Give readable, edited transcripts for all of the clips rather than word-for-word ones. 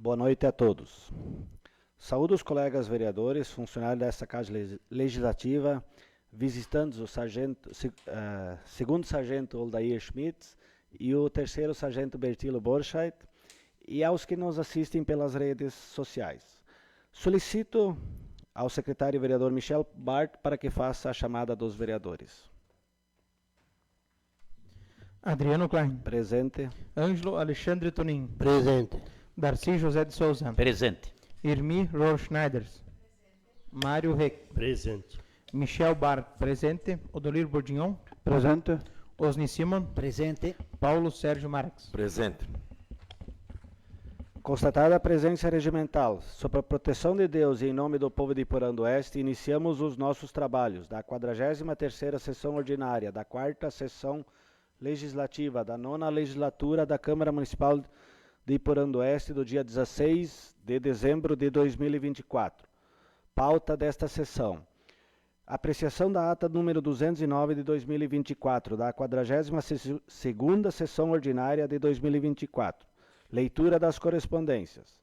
Boa noite a todos. Saúdo os colegas vereadores, funcionários desta Casa Legislativa, visitantes, o segundo sargento Oldair Schmidt e o terceiro sargento Bertilo Borscheit, e aos que nos assistem pelas redes sociais. Solicito ao secretário vereador Michel Bart para que faça a chamada dos vereadores. Adriano Klein. Presente. Ângelo Alexandre Tonin. Presente. Darcy José de Souza. Presente. Irmi Rohrschneiders. Mário Reck. Presente. Michel Bart. Presente. Odolir Bordignon. Presente. Osni Simon. Presente. Paulo Sérgio Marques. Presente. Constatada a presença regimental, sob a proteção de Deus e em nome do povo de Iporã do Oeste, iniciamos os nossos trabalhos da 43ª Sessão Ordinária, da 4ª Sessão Legislativa, da 9ª Legislatura da Câmara Municipal de Iporã do Oeste, do dia 16 de dezembro de 2024. Pauta desta sessão. Apreciação da ata número 209 de 2024, da 42ª Sessão Ordinária de 2024. Leitura das correspondências.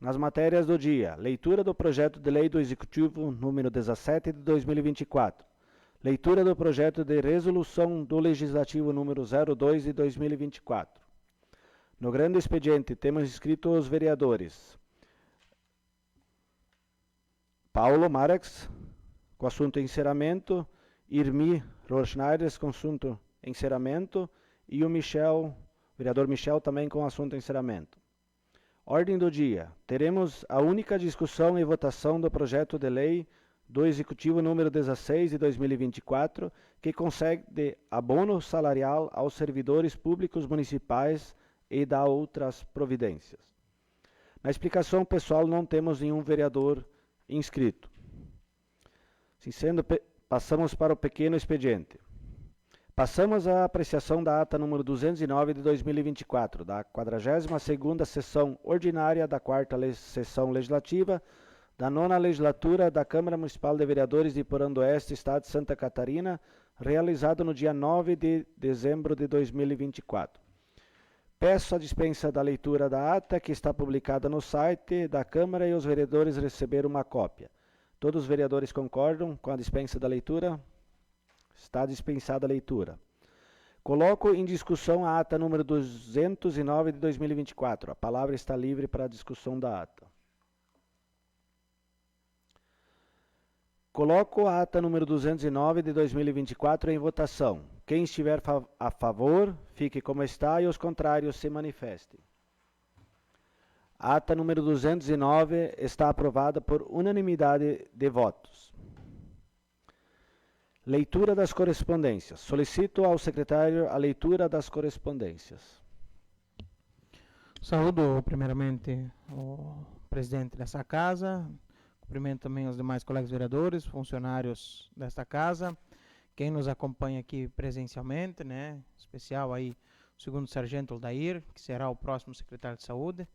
Nas matérias do dia, leitura do projeto de lei do Executivo número 17 de 2024. Leitura do projeto de resolução do Legislativo número 02 de 2024. No grande expediente, temos inscrito os vereadores Paulo Marques, com assunto encerramento, Irmi Rohrschneiders, com assunto encerramento, e o vereador Michel também com assunto encerramento. Ordem do dia. Teremos a única discussão e votação do projeto de lei do Executivo número 16 de 2024, que concede abono salarial aos servidores públicos municipais e dá outras providências. Na explicação pessoal não temos nenhum vereador inscrito. Assim sendo, passamos para o pequeno expediente. Passamos à apreciação da ata número 209 de 2024, da 42ª Sessão Ordinária da 4ª Sessão Legislativa, da 9ª Legislatura da Câmara Municipal de Vereadores de Iporã do Oeste, Estado de Santa Catarina, realizado no dia 9 de dezembro de 2024. Peço a dispensa da leitura da ata, que está publicada no site da Câmara, e os vereadores receberam uma cópia. Todos os vereadores concordam com a dispensa da leitura? Está dispensada a leitura. Coloco em discussão a ata número 209 de 2024. A palavra está livre para a discussão da ata. Coloco a ata número 209 de 2024 em votação. Quem estiver a favor, fique como está, e os contrários se manifestem. A ata número 209 está aprovada por unanimidade de votos. Leitura das correspondências. Solicito ao secretário a leitura das correspondências. Saúdo primeiramente o presidente dessa casa, cumprimento também os demais colegas vereadores, funcionários desta casa, quem nos acompanha aqui presencialmente, né, em especial aí o segundo sargento Oldair, que será o próximo secretário de saúde,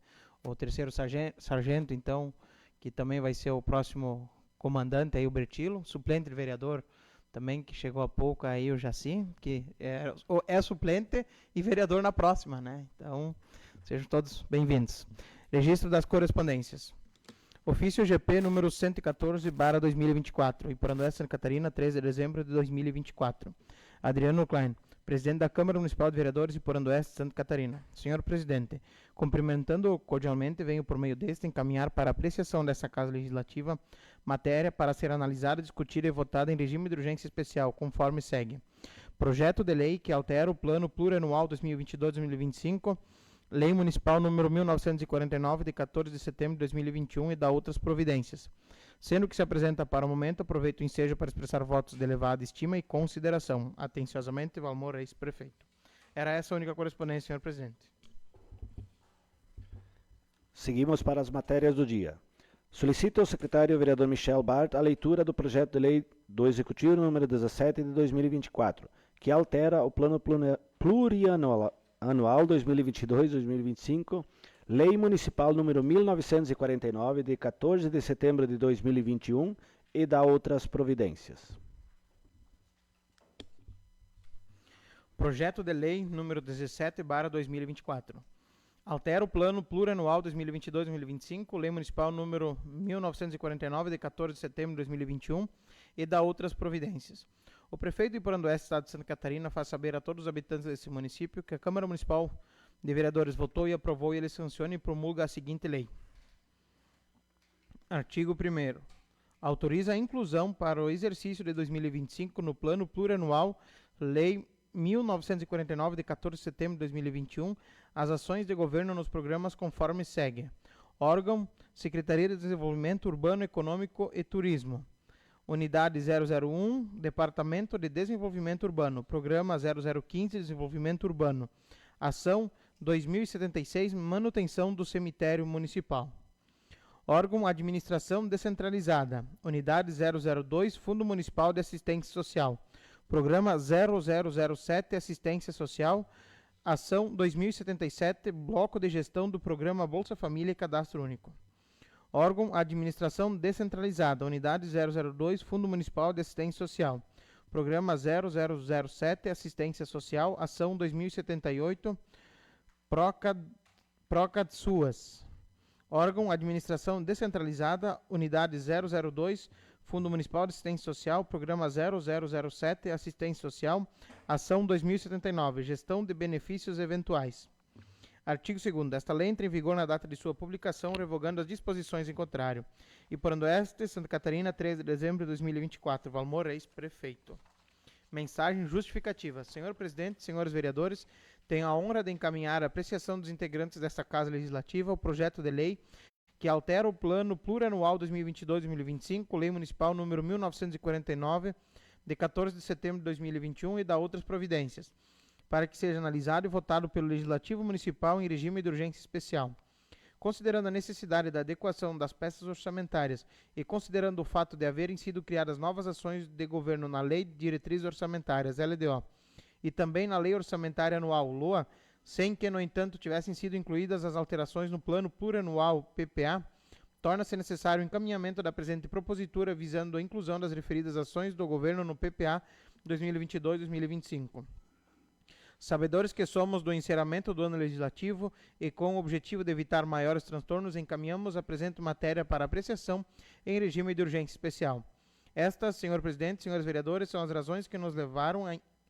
o terceiro sargento, então, que também vai ser o próximo comandante, aí o Bertilo, suplente de vereador também, que chegou há pouco, aí o Jaci, que é suplente e vereador na próxima, né? Então, sejam todos bem-vindos. Registro das correspondências. Ofício GP número 114/2024, Iporã do Oeste, Santa Catarina, 13 de dezembro de 2024. Adriano Klein, presidente da Câmara Municipal de Vereadores de Iporã do Oeste, Santa Catarina. Senhor presidente, cumprimentando cordialmente, venho por meio deste encaminhar para apreciação dessa Casa Legislativa matéria para ser analisada, discutida e votada em regime de urgência especial, conforme segue. Projeto de lei que altera o Plano Plurianual 2022-2025, Lei Municipal número 1949, de 14 de setembro de 2021, e dá outras providências. Sendo que se apresenta para o momento, aproveito o ensejo para expressar votos de elevada estima e consideração. Atenciosamente, Valmor, ex-prefeito. Era essa a única correspondência, senhor presidente. Seguimos para as matérias do dia. Solicito ao secretário vereador Michel Bart a leitura do projeto de lei do Executivo número 17 de 2024, que altera o Plano Plurianual 2022-2025, Lei Municipal número 1949, de 14 de setembro de 2021, e dá outras providências. Projeto de lei número 17/2024. Altera o Plano Plurianual 2022-2025, Lei Municipal número 1949, de 14 de setembro de 2021, e dá outras providências. O prefeito de Iporandueste, Estado de Santa Catarina, faz saber a todos os habitantes desse município que a Câmara Municipal de Vereadores votou e aprovou e ele sanciona e promulga a seguinte lei. Artigo 1º. Autoriza a inclusão para o exercício de 2025 no Plano Plurianual, Lei 1949, de 14 de setembro de 2021, as ações de governo nos programas conforme segue. Órgão, Secretaria de Desenvolvimento Urbano, Econômico e Turismo. Unidade 001, Departamento de Desenvolvimento Urbano. Programa 0015, Desenvolvimento Urbano. Ação 2076, Manutenção do Cemitério Municipal. Órgão, Administração Descentralizada. Unidade 002, Fundo Municipal de Assistência Social. Programa 0007, Assistência Social. Ação 2077, Bloco de Gestão do Programa Bolsa Família e Cadastro Único. Órgão, Administração Descentralizada. Unidade 002, Fundo Municipal de Assistência Social. Programa 0007, Assistência Social. Ação 2078, Procad SUAS. Órgão, Administração Descentralizada. Unidade 002, Fundo Municipal de Assistência Social, Programa 0007, Assistência Social, Ação 2079, Gestão de Benefícios Eventuais. Artigo 2º. Esta lei entra em vigor na data de sua publicação, revogando as disposições em contrário. Iporandueste, Santa Catarina, 13 de dezembro de 2024. Valmor Reis, prefeito. Mensagem justificativa. Senhor presidente, senhores vereadores, tenho a honra de encaminhar a apreciação dos integrantes desta Casa Legislativa o projeto de lei que altera o Plano Plurianual 2022-2025, Lei Municipal número 1949, de 14 de setembro de 2021 e dá outras providências, para que seja analisado e votado pelo Legislativo Municipal em regime de urgência especial. Considerando a necessidade da adequação das peças orçamentárias e considerando o fato de haverem sido criadas novas ações de governo na Lei de Diretrizes Orçamentárias, LDO, e também na Lei Orçamentária Anual, LOA, sem que, no entanto, tivessem sido incluídas as alterações no Plano Plurianual, PPA, torna-se necessário o encaminhamento da presente propositura visando a inclusão das referidas ações do governo no PPA 2022-2025. Sabedores que somos do encerramento do ano legislativo e com o objetivo de evitar maiores transtornos, encaminhamos a presente matéria para apreciação em regime de urgência especial. Estas, senhor presidente, senhores vereadores, são as razões que nos levaram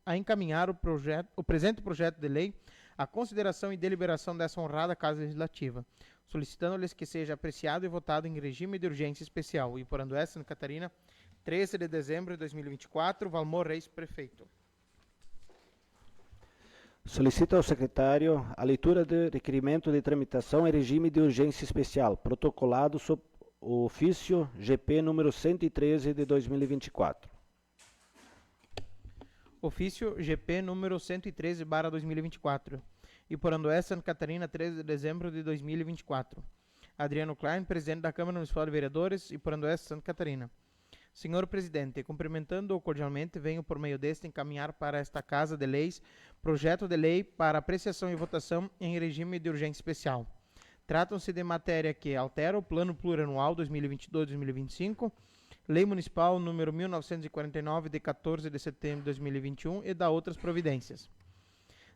a encaminhar o presente projeto de lei à consideração e deliberação dessa honrada Casa Legislativa, solicitando-lhes que seja apreciado e votado em regime de urgência especial. Iporandueste, Santa Catarina, 13 de dezembro de 2024, Valmor Reis, prefeito. Solicito ao secretário a leitura do requerimento de tramitação em regime de urgência especial, protocolado sob o ofício GP número 113 de 2024. Ofício GP número 113/2024. Iporandueste, Santa Catarina, 13 de dezembro de 2024. Adriano Klein, presidente da Câmara Municipal de Vereadores, Iporandueste, Santa Catarina. Senhor presidente, cumprimentando-o cordialmente, venho por meio deste encaminhar para esta Casa de Leis projeto de lei para apreciação e votação em regime de urgência especial. Tratam-se de matéria que altera o Plano Plurianual 2022-2025, Lei Municipal número 1949, de 14 de setembro de 2021 e dá outras providências.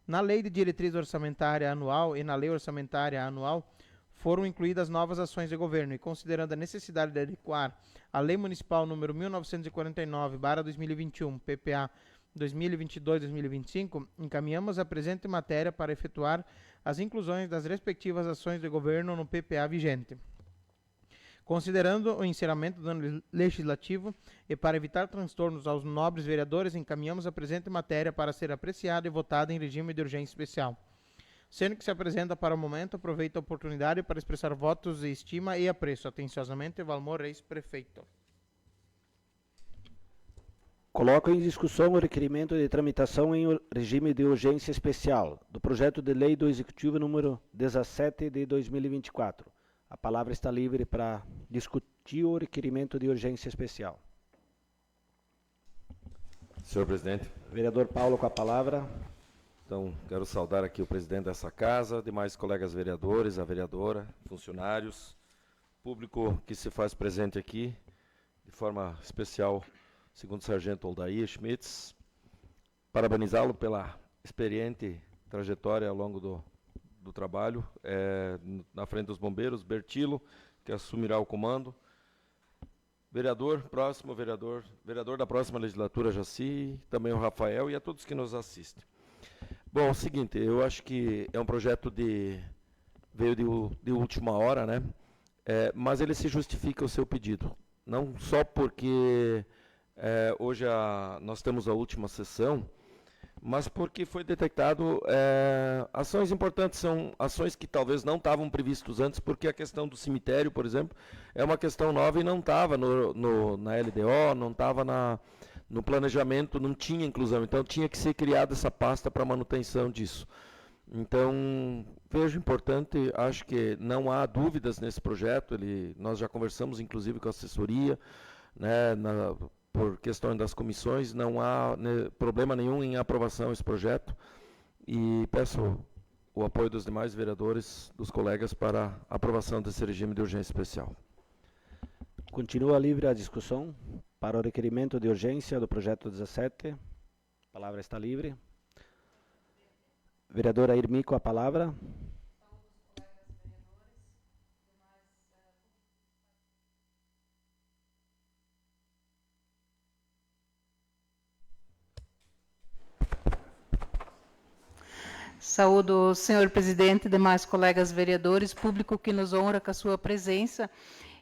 Na Lei de Diretriz Orçamentária Anual e na Lei Orçamentária Anual foram incluídas novas ações de governo e, considerando a necessidade de adequar a Lei Municipal número 1949/2021, PPA 2022-2025, encaminhamos a presente matéria para efetuar as inclusões das respectivas ações de governo no PPA vigente. Considerando o encerramento do ano legislativo e para evitar transtornos aos nobres vereadores, encaminhamos a presente matéria para ser apreciada e votada em regime de urgência especial. Sendo que se apresenta para o momento, aproveito a oportunidade para expressar votos de estima e apreço. Atenciosamente, Valmor Reis, prefeito. Coloco em discussão o requerimento de tramitação em regime de urgência especial do projeto de lei do Executivo número 17 de 2024. A palavra está livre para discutir o requerimento de urgência especial. Senhor presidente. Vereador Paulo, com a palavra. Então, quero saudar aqui o presidente dessa casa, demais colegas vereadores, a vereadora, funcionários, público que se faz presente aqui, de forma especial, segundo o sargento Aldair Schmitz, parabenizá-lo pela experiente trajetória ao longo do trabalho, na frente dos bombeiros, Bertilo, que assumirá o comando. Vereador da próxima legislatura, Jaci, também o Rafael e a todos que nos assistem. Bom, é o seguinte, eu acho que é um projeto veio de última hora, né? Mas ele se justifica o seu pedido. Não só porque hoje nós temos a última sessão, mas porque foi detectado ações importantes, são ações que talvez não estavam previstas antes, porque a questão do cemitério, por exemplo, é uma questão nova e não estava na LDO, não estava no planejamento, não tinha inclusão, então tinha que ser criada essa pasta para manutenção disso. Então, vejo importante, acho que não há dúvidas nesse projeto, nós já conversamos inclusive com a assessoria, né, por questão das comissões, não há problema nenhum em aprovação esse projeto e peço o apoio dos demais vereadores, dos colegas, para a aprovação desse regime de urgência especial. Continua livre a discussão para o requerimento de urgência do projeto 17. A palavra está livre. Vereadora Irmi, com a palavra. Saúdo o senhor presidente, demais colegas vereadores, público que nos honra com a sua presença,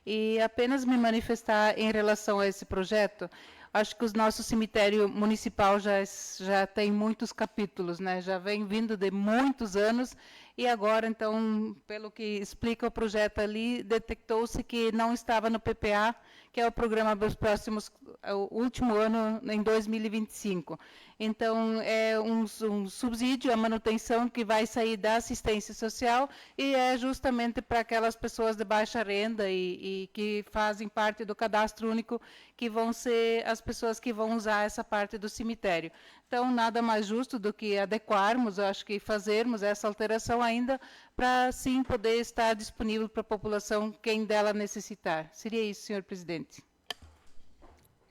e apenas me manifestar em relação a esse projeto. Acho que o nosso cemitério municipal já tem muitos capítulos, né? Já vem vindo de muitos anos, e agora, então, pelo que explica o projeto ali, detectou-se que não estava no PPA, que é o programa dos próximos, o último ano, em 2025. Então, é um subsídio, a manutenção que vai sair da assistência social, e é justamente para aquelas pessoas de baixa renda e que fazem parte do cadastro único, que vão ser as pessoas que vão usar essa parte do cemitério. Então, nada mais justo do que adequarmos, eu acho que fazermos essa alteração ainda, para sim poder estar disponível para a população, quem dela necessitar. Seria isso, senhor presidente.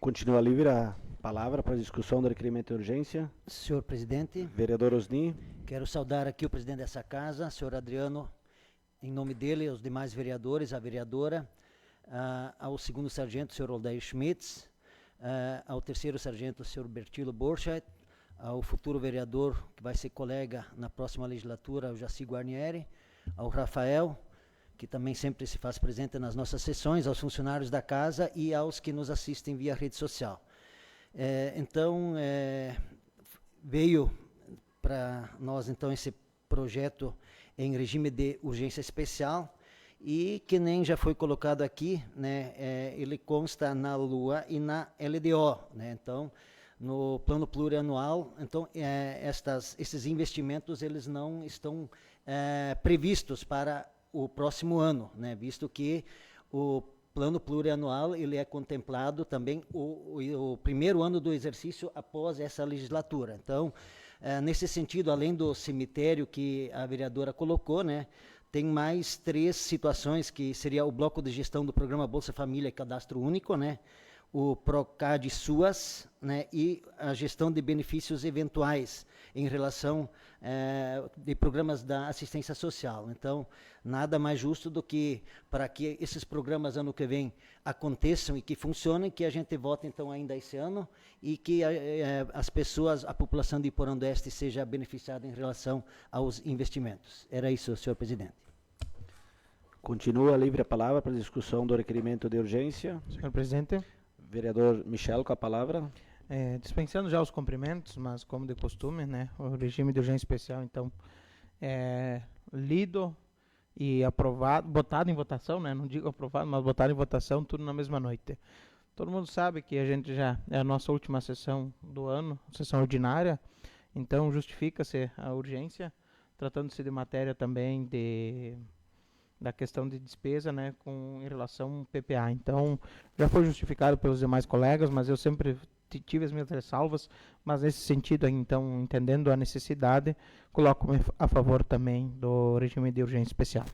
Continua livre a palavra para a discussão do requerimento de urgência. Senhor presidente, Vereador Osni. quero saudar aqui o presidente dessa casa, senhor Adriano, em nome dele, os demais vereadores, a vereadora, ao segundo sargento, senhor Aldair Schmitz, ao terceiro sargento, senhor Bertilo Borchardt, ao futuro vereador, que vai ser colega na próxima legislatura, o Jaci Guarnieri, ao Rafael, que também sempre se faz presente nas nossas sessões, aos funcionários da casa e aos que nos assistem via rede social. Então, veio para nós, então, esse projeto em regime de urgência especial, e que nem já foi colocado aqui, né, ele consta na LUA e na LDO, né, então, no plano plurianual, então, esses investimentos, eles não estão previstos para o próximo ano, né, visto que o plano plurianual, ele é contemplado também o primeiro ano do exercício após essa legislatura. Então, nesse sentido, além do cemitério que a vereadora colocou, né, tem mais 3 situações, que seria o bloco de gestão do programa Bolsa Família e Cadastro Único, né, o PROCAD SUAS, né, e a gestão de benefícios eventuais em relação de programas da assistência social. Então, nada mais justo do que, para que esses programas ano que vem aconteçam e que funcionem, que a gente vote então ainda esse ano, e que as pessoas, a população de Iporã do Oeste seja beneficiada em relação aos investimentos. Era isso, senhor presidente. Continua livre a palavra para a discussão do requerimento de urgência. Senhor presidente, Vereador Michel, com a palavra. dispensando já os cumprimentos, mas como de costume, né, o regime de urgência especial, então, lido e aprovado, botado em votação, né, não digo aprovado, mas botado em votação, tudo na mesma noite. Todo mundo sabe que a gente já é a nossa última sessão do ano, sessão ordinária, então justifica-se a urgência, tratando-se de matéria também da questão de despesa, né, em relação ao PPA. Então, já foi justificado pelos demais colegas, mas eu sempre tive as minhas ressalvas, mas nesse sentido, então, entendendo a necessidade, coloco-me a favor também do regime de urgência especial.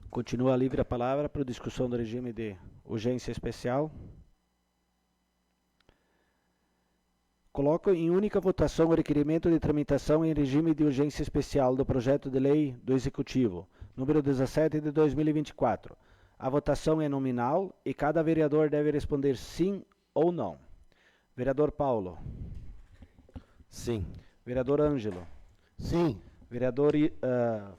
Continua livre a palavra para a discussão do regime de urgência especial. Coloco em única votação o requerimento de tramitação em regime de urgência especial do projeto de lei do Executivo, número 17 de 2024. A votação é nominal e cada vereador deve responder sim ou não. Vereador Paulo. Sim. Vereador Ângelo. Sim. Vereador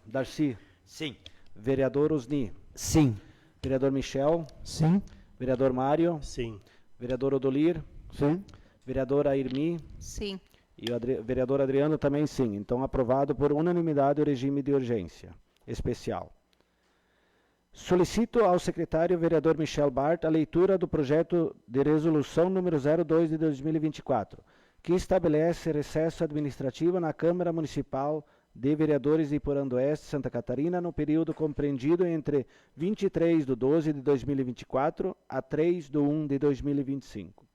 Darcy. Sim. Vereador Osni. Sim. Vereador Michel. Sim. Vereador Mário. Sim. Vereador Odolir. Sim. Vereadora Irmi. Sim. E o vereador Adriano também sim. Então, aprovado por unanimidade o regime de urgência especial. Solicito ao secretário vereador Michel Bart a leitura do projeto de resolução número 02 de 2024, que estabelece recesso administrativo na Câmara Municipal de Vereadores de Iporã-do-Oeste, Santa Catarina, no período compreendido entre 23 de 12 de 2024 a 3 de 1 de 2025.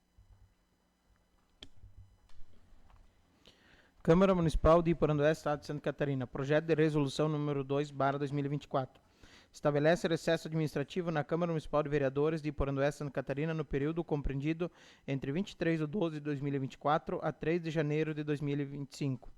Câmara Municipal de Iporã-do-Oeste, Estado de Santa Catarina. Projeto de resolução número 2/2024. Estabelece recesso administrativo na Câmara Municipal de Vereadores de Iporã-do-Oeste, Santa Catarina, no período compreendido entre 23 de 12 de 2024 a 3 de janeiro de 2025.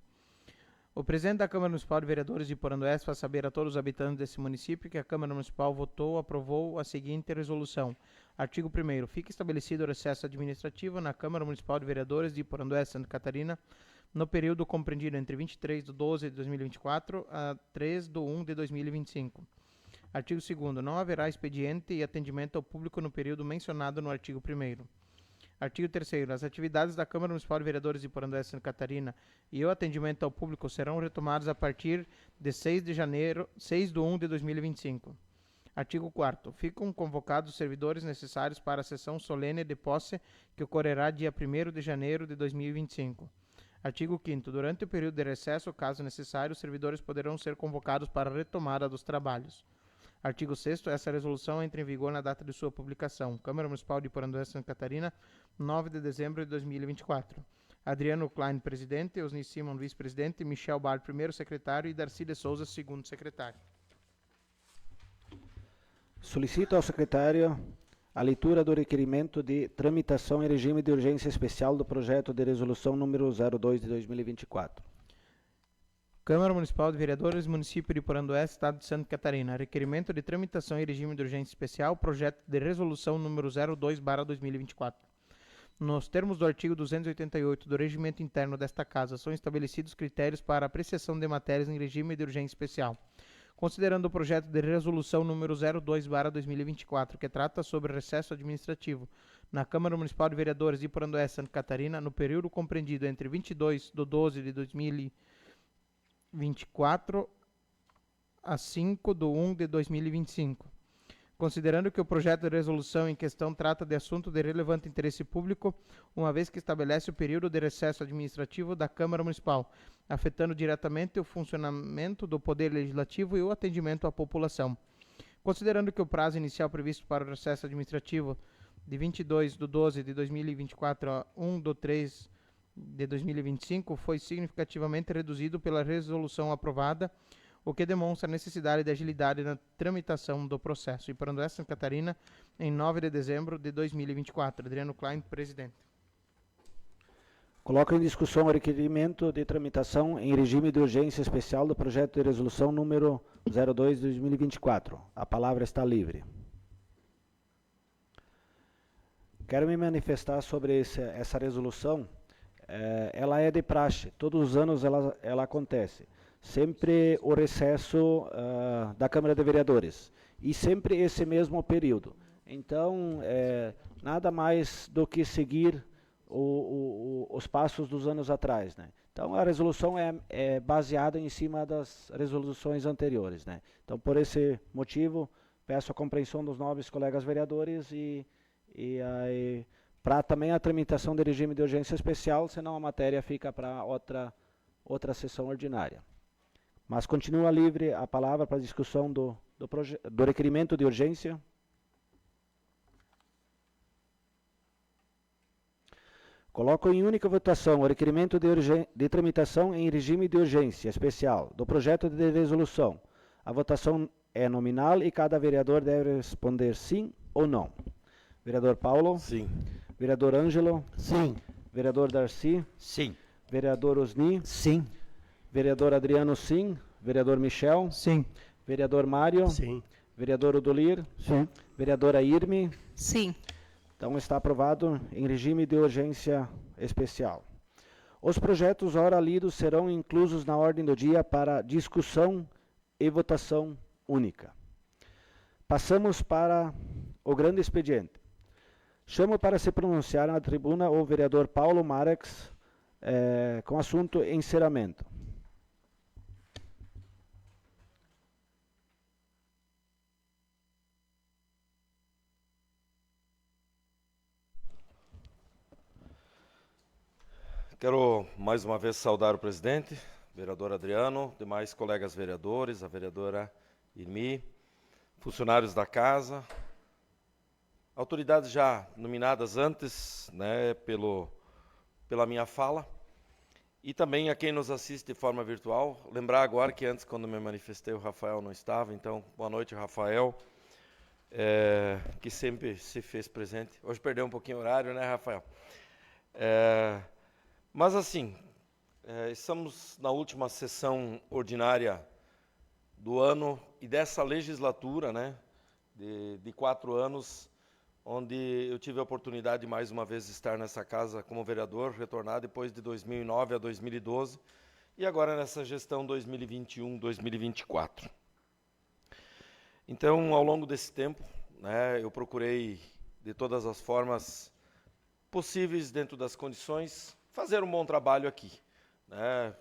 O presidente da Câmara Municipal de Vereadores de Iporã-do-Oeste faz saber a todos os habitantes desse município que a Câmara Municipal aprovou a seguinte resolução. Artigo 1º. Fica estabelecido o recesso administrativo na Câmara Municipal de Vereadores de Iporã-do-Oeste, Santa Catarina, no período compreendido entre 23 de 12 de 2024 a 3 de 1 de 2025. Artigo 2º. Não haverá expediente e atendimento ao público no período mencionado no artigo 1º. Artigo 3º. As atividades da Câmara Municipal de Vereadores de Iporã-do-Oeste, Santa Catarina e o atendimento ao público serão retomados a partir de 6 de 1 de 2025. Artigo 4º. Ficam convocados os servidores necessários para a sessão solene de posse que ocorrerá dia 1º de janeiro de 2025. Artigo 5º. Durante o período de recesso, caso necessário, os servidores poderão ser convocados para a retomada dos trabalhos. Artigo 6º. Essa resolução entra em vigor na data de sua publicação. Câmara Municipal de Iporã-do-Oeste, Santa Catarina, 9 de dezembro de 2024. Adriano Klein, presidente, Osni Simon, vice-presidente, Michel Bart, primeiro secretário e Darcy de Souza, segundo secretário. Solicito ao secretário a leitura do requerimento de tramitação em regime de urgência especial do projeto de resolução número 02 de 2024. Câmara Municipal de Vereadores, Município de Iporã-do-Oeste, Estado de Santa Catarina. Requerimento de tramitação em regime de urgência especial, projeto de resolução número 02/2024. Nos termos do artigo 288 do regimento interno desta Casa, são estabelecidos critérios para apreciação de matérias em regime de urgência especial. Considerando o projeto de resolução número 02/2024, que trata sobre recesso administrativo na Câmara Municipal de Vereadores de Iporã-do-Oeste, Santa Catarina, no período compreendido entre 22 de 12 de 2024 a 5 de 1 de 2025. Considerando que o projeto de resolução em questão trata de assunto de relevante interesse público, uma vez que estabelece o período de recesso administrativo da Câmara Municipal, afetando diretamente o funcionamento do Poder Legislativo e o atendimento à população. Considerando que o prazo inicial previsto para o recesso administrativo de 22 de 12 de 2024 a 1 de 3 de 2025 foi significativamente reduzido pela resolução aprovada, o que demonstra a necessidade de agilidade na tramitação do processo. Iporã-do-Oeste, Santa Catarina, em 9 de dezembro de 2024. Adriano Klein, presidente. Coloco em discussão o requerimento de tramitação em regime de urgência especial do projeto de resolução número 02 de 2024. A palavra está livre. Quero me manifestar sobre essa resolução. Ela é de praxe, todos os anos ela acontece. Sempre o recesso da Câmara de Vereadores e sempre esse mesmo período. Então, nada mais do que seguir os passos dos anos atrás, né? Então, a resolução é baseada em cima das resoluções anteriores, né? Então, por esse motivo, peço a compreensão dos nobres colegas vereadores e para também a tramitação de regime de urgência especial, senão a matéria fica para outra sessão ordinária. Mas continua livre a palavra para a discussão do requerimento de urgência. Coloco em única votação o requerimento de tramitação em regime de urgência especial do projeto de resolução. A votação é nominal e cada vereador deve responder sim ou não. Vereador Paulo? Sim. Vereador Ângelo? Sim. Vereador Darcy. Sim. Vereador Osni. Sim. Vereador Adriano, sim. Vereador Michel. Sim. Vereador Mário. Sim. Vereador Odolir. Sim. Vereadora Irme. Sim. Então está aprovado em regime de urgência especial. Os projetos ora lidos serão inclusos na ordem do dia para discussão e votação única. Passamos para o grande expediente. Chamo para se pronunciar na tribuna o vereador Paulo Marques, com assunto encerramento. Quero mais uma vez saudar o presidente, vereador Adriano, demais colegas vereadores, a vereadora Irmi, funcionários da casa, autoridades já nominadas antes, né, pela minha fala, e também a quem nos assiste de forma virtual. Lembrar agora que antes, quando me manifestei, o Rafael não estava, então boa noite, Rafael, que sempre se fez presente. Hoje perdeu um pouquinho o horário, né, Rafael? Mas assim, estamos na última sessão ordinária do ano e dessa legislatura, né, de 4 anos, onde eu tive a oportunidade de mais uma vez estar nessa casa como vereador, retornar depois de 2009 a 2012, e agora nessa gestão 2021-2024. Então, ao longo desse tempo, né, eu procurei, de todas as formas possíveis, dentro das condições, fazer um bom trabalho aqui, né?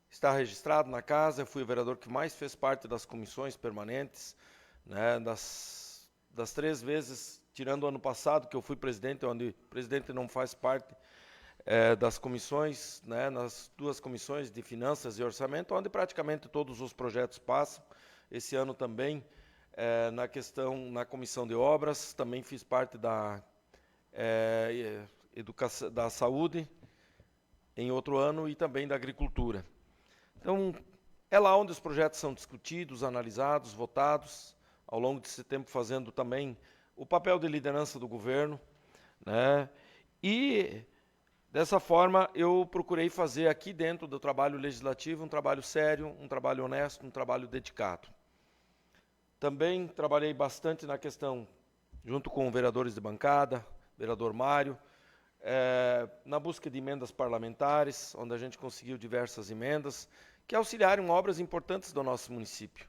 Está registrado na casa, eu fui o vereador que mais fez parte das comissões permanentes, né? Das 3 vezes, tirando o ano passado, que eu fui presidente, onde o presidente não faz parte das comissões, né? Nas 2 comissões de finanças e orçamento, onde praticamente todos os projetos passam. Esse ano também, na comissão de obras, também fiz parte da saúde, em outro ano, e também da agricultura. Então, é lá onde os projetos são discutidos, analisados, votados, ao longo desse tempo fazendo também o papel de liderança do governo, né? E, dessa forma, eu procurei fazer aqui dentro do trabalho legislativo um trabalho sério, um trabalho honesto, um trabalho dedicado. Também trabalhei bastante na questão, junto com vereadores de bancada, vereador Mário, na busca de emendas parlamentares, onde a gente conseguiu diversas emendas que auxiliaram obras importantes do nosso município.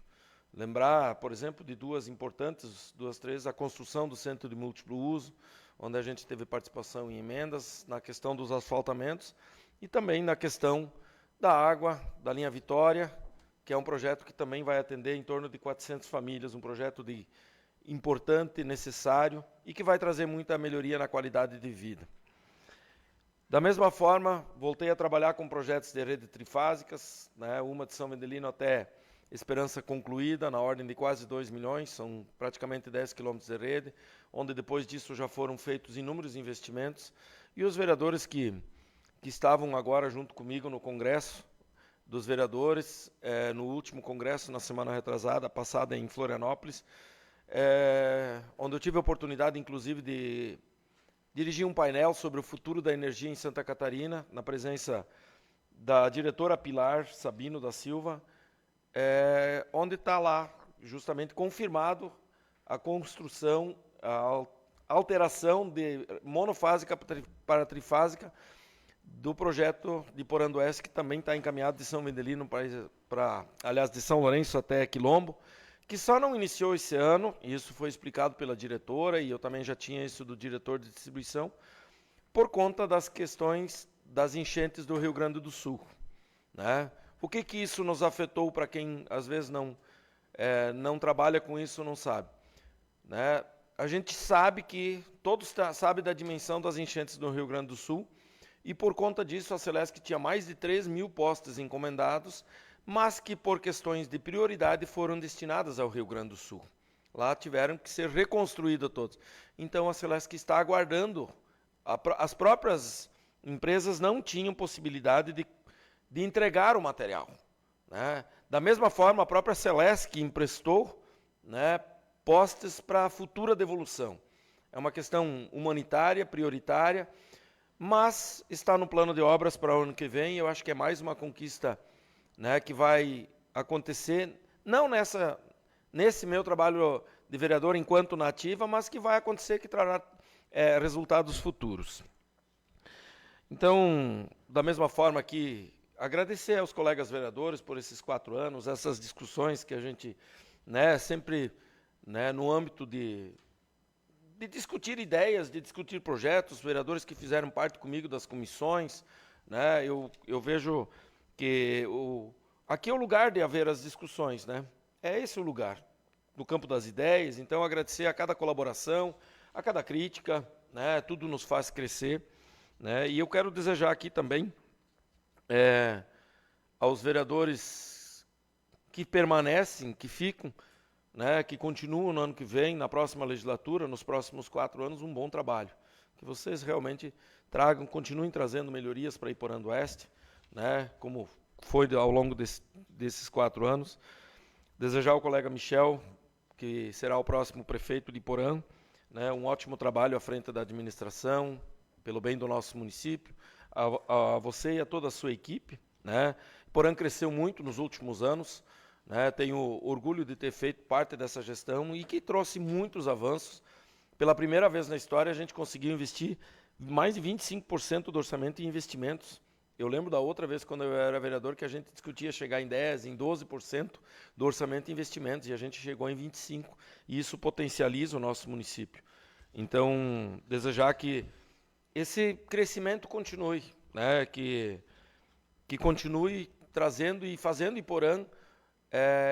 Lembrar, por exemplo, de 2 importantes, 2, 3, a construção do centro de múltiplo uso, onde a gente teve participação em emendas, na questão dos asfaltamentos e também na questão da água, da linha Vitória, que é um projeto que também vai atender em torno de 400 famílias, um projeto importante, necessário e que vai trazer muita melhoria na qualidade de vida. Da mesma forma, voltei a trabalhar com projetos de rede trifásicas, né, uma de São Vendelino até Esperança concluída, na ordem de quase 2 milhões, são praticamente 10 quilômetros de rede, onde depois disso já foram feitos inúmeros investimentos, e os vereadores que estavam agora junto comigo no Congresso dos Vereadores, no último congresso, na semana retrasada, passada em Florianópolis, onde eu tive a oportunidade, inclusive, de dirigi um painel sobre o futuro da energia em Santa Catarina, na presença da diretora Pilar Sabino da Silva, onde está lá justamente confirmado a construção, a alteração de monofásica para trifásica do projeto de Porandoeste, que também está encaminhado de São Vendelino aliás, de São Lourenço até Quilombo, que só não iniciou esse ano, e isso foi explicado pela diretora, e eu também já tinha isso do diretor de distribuição, por conta das questões das enchentes do Rio Grande do Sul, né? O que isso nos afetou, para quem às vezes não trabalha com isso, não sabe, né? A gente sabe que, todos sabem da dimensão das enchentes do Rio Grande do Sul, e por conta disso a Celesc tinha mais de 3.000 postes encomendados, mas que por questões de prioridade foram destinadas ao Rio Grande do Sul. Lá tiveram que ser reconstruídos todos. Então a Celesc está aguardando, as próprias empresas não tinham possibilidade de entregar o material, né? Da mesma forma, a própria Celesc emprestou, né, postes para a futura devolução. É uma questão humanitária, prioritária, mas está no plano de obras para o ano que vem. Eu acho que é mais uma conquista, né, que vai acontecer, não nesse meu trabalho de vereador enquanto na ativa, mas que vai acontecer, que trará resultados futuros. Então, da mesma forma que agradecer aos colegas vereadores por esses 4 anos, essas discussões que a gente, né, sempre, né, no âmbito de discutir ideias, de discutir projetos, vereadores que fizeram parte comigo das comissões, né, eu vejo que aqui é o lugar de haver as discussões, né, é esse o lugar, no campo das ideias. Então, agradecer a cada colaboração, a cada crítica, né, tudo nos faz crescer, né, e eu quero desejar aqui também aos vereadores que permanecem, que ficam, né, que continuam no ano que vem, na próxima legislatura, nos próximos 4 anos, um bom trabalho. Que vocês realmente continuem trazendo melhorias para Iporã do Oeste, né, como foi ao longo desses 4 anos. Desejar ao colega Michel, que será o próximo prefeito de Iporã, né, um ótimo trabalho à frente da administração, pelo bem do nosso município, a você e a toda a sua equipe, né. Iporã cresceu muito nos últimos anos, né, tenho orgulho de ter feito parte dessa gestão e que trouxe muitos avanços. Pela primeira vez na história, a gente conseguiu investir mais de 25% do orçamento em investimentos. Eu lembro da outra vez, quando eu era vereador, que a gente discutia chegar em 10%, em 12% do orçamento em investimentos, e a gente chegou em 25%, e isso potencializa o nosso município. Então, desejar que esse crescimento continue, né, que continue trazendo e fazendo Iporã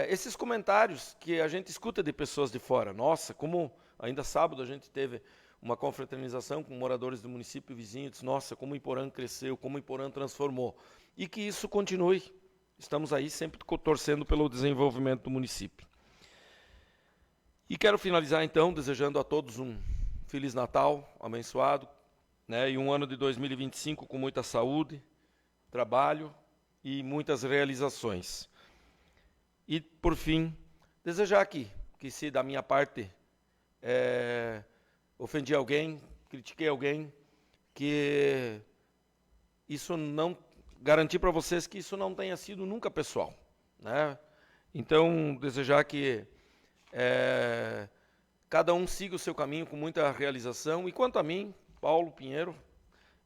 esses comentários que a gente escuta de pessoas de fora. Nossa, como ainda sábado a gente teve uma confraternização com moradores do município vizinho, disse, nossa, como Iporã cresceu, como Iporã transformou. E que isso continue. Estamos aí sempre torcendo pelo desenvolvimento do município. E quero finalizar, então, desejando a todos um Feliz Natal, abençoado, né, e um ano de 2025 com muita saúde, trabalho e muitas realizações. E, por fim, desejar aqui, que se da minha parte ofendi alguém, critiquei alguém, que isso não... Garantir para vocês que isso não tenha sido nunca pessoal, né? Então, desejar que cada um siga o seu caminho com muita realização. E quanto a mim, Paulo Pinheiro,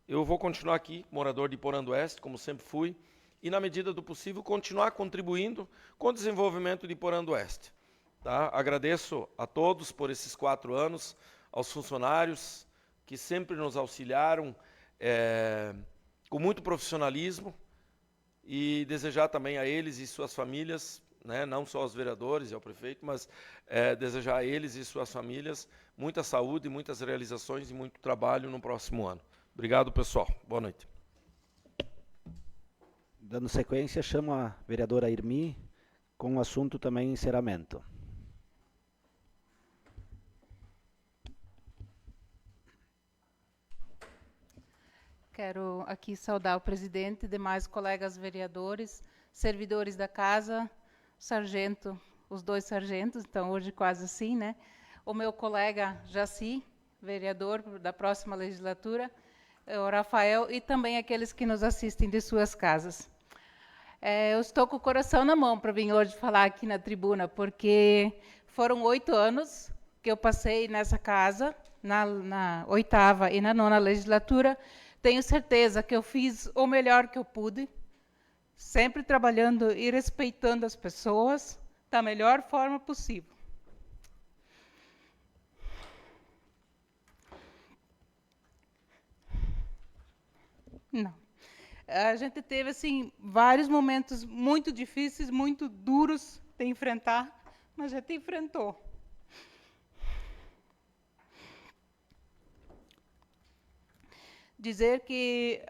eu vou continuar aqui, morador de Iporã do Oeste, como sempre fui, e, na medida do possível, continuar contribuindo com o desenvolvimento de Iporã do Oeste. Tá? Agradeço a todos por esses 4 anos, aos funcionários que sempre nos auxiliaram com muito profissionalismo, e desejar também a eles e suas famílias, né, não só aos vereadores e ao prefeito, mas desejar a eles e suas famílias muita saúde, muitas realizações e muito trabalho no próximo ano. Obrigado, pessoal. Boa noite. Dando sequência, chamo a vereadora Irmi com o assunto também encerramento. Quero aqui saudar o presidente e demais colegas vereadores, servidores da casa, sargento, os 2 sargentos, então hoje quase assim, né? O meu colega Jaci, vereador da próxima legislatura, o Rafael, e também aqueles que nos assistem de suas casas. Eu estou com o coração na mão para vir hoje falar aqui na tribuna, porque foram 8 anos que eu passei nessa casa, na 8ª e na 9ª legislatura. Tenho certeza que eu fiz o melhor que eu pude, sempre trabalhando e respeitando as pessoas da melhor forma possível. Não. A gente teve assim vários momentos muito difíceis, muito duros de enfrentar, mas a gente enfrentou. Dizer que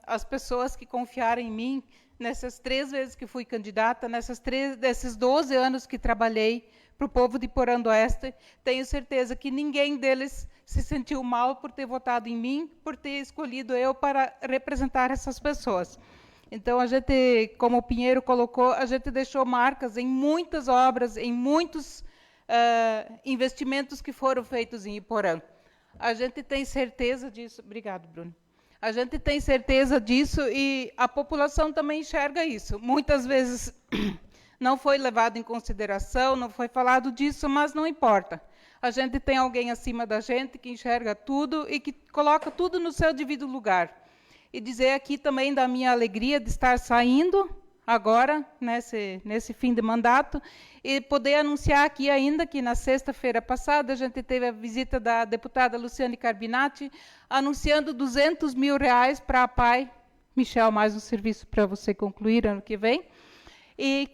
as pessoas que confiaram em mim, nessas 3 vezes que fui candidata, desses 12 anos que trabalhei para o povo de Iporã do Oeste, tenho certeza que ninguém deles se sentiu mal por ter votado em mim, por ter escolhido eu para representar essas pessoas. Então, a gente, como o Pinheiro colocou, a gente deixou marcas em muitas obras, em muitos investimentos que foram feitos em Iporã. A gente tem certeza disso. Obrigado, Bruno. A gente tem certeza disso e a população também enxerga isso. Muitas vezes não foi levado em consideração, não foi falado disso, mas não importa. A gente tem alguém acima da gente que enxerga tudo e que coloca tudo no seu devido lugar. E dizer aqui também da minha alegria de estar saindo agora, nesse fim de mandato, e poder anunciar aqui ainda que na sexta-feira passada a gente teve a visita da deputada Luciane Carbinati, anunciando R$200 mil para a PAI. Michel, mais um serviço para você concluir ano que vem. E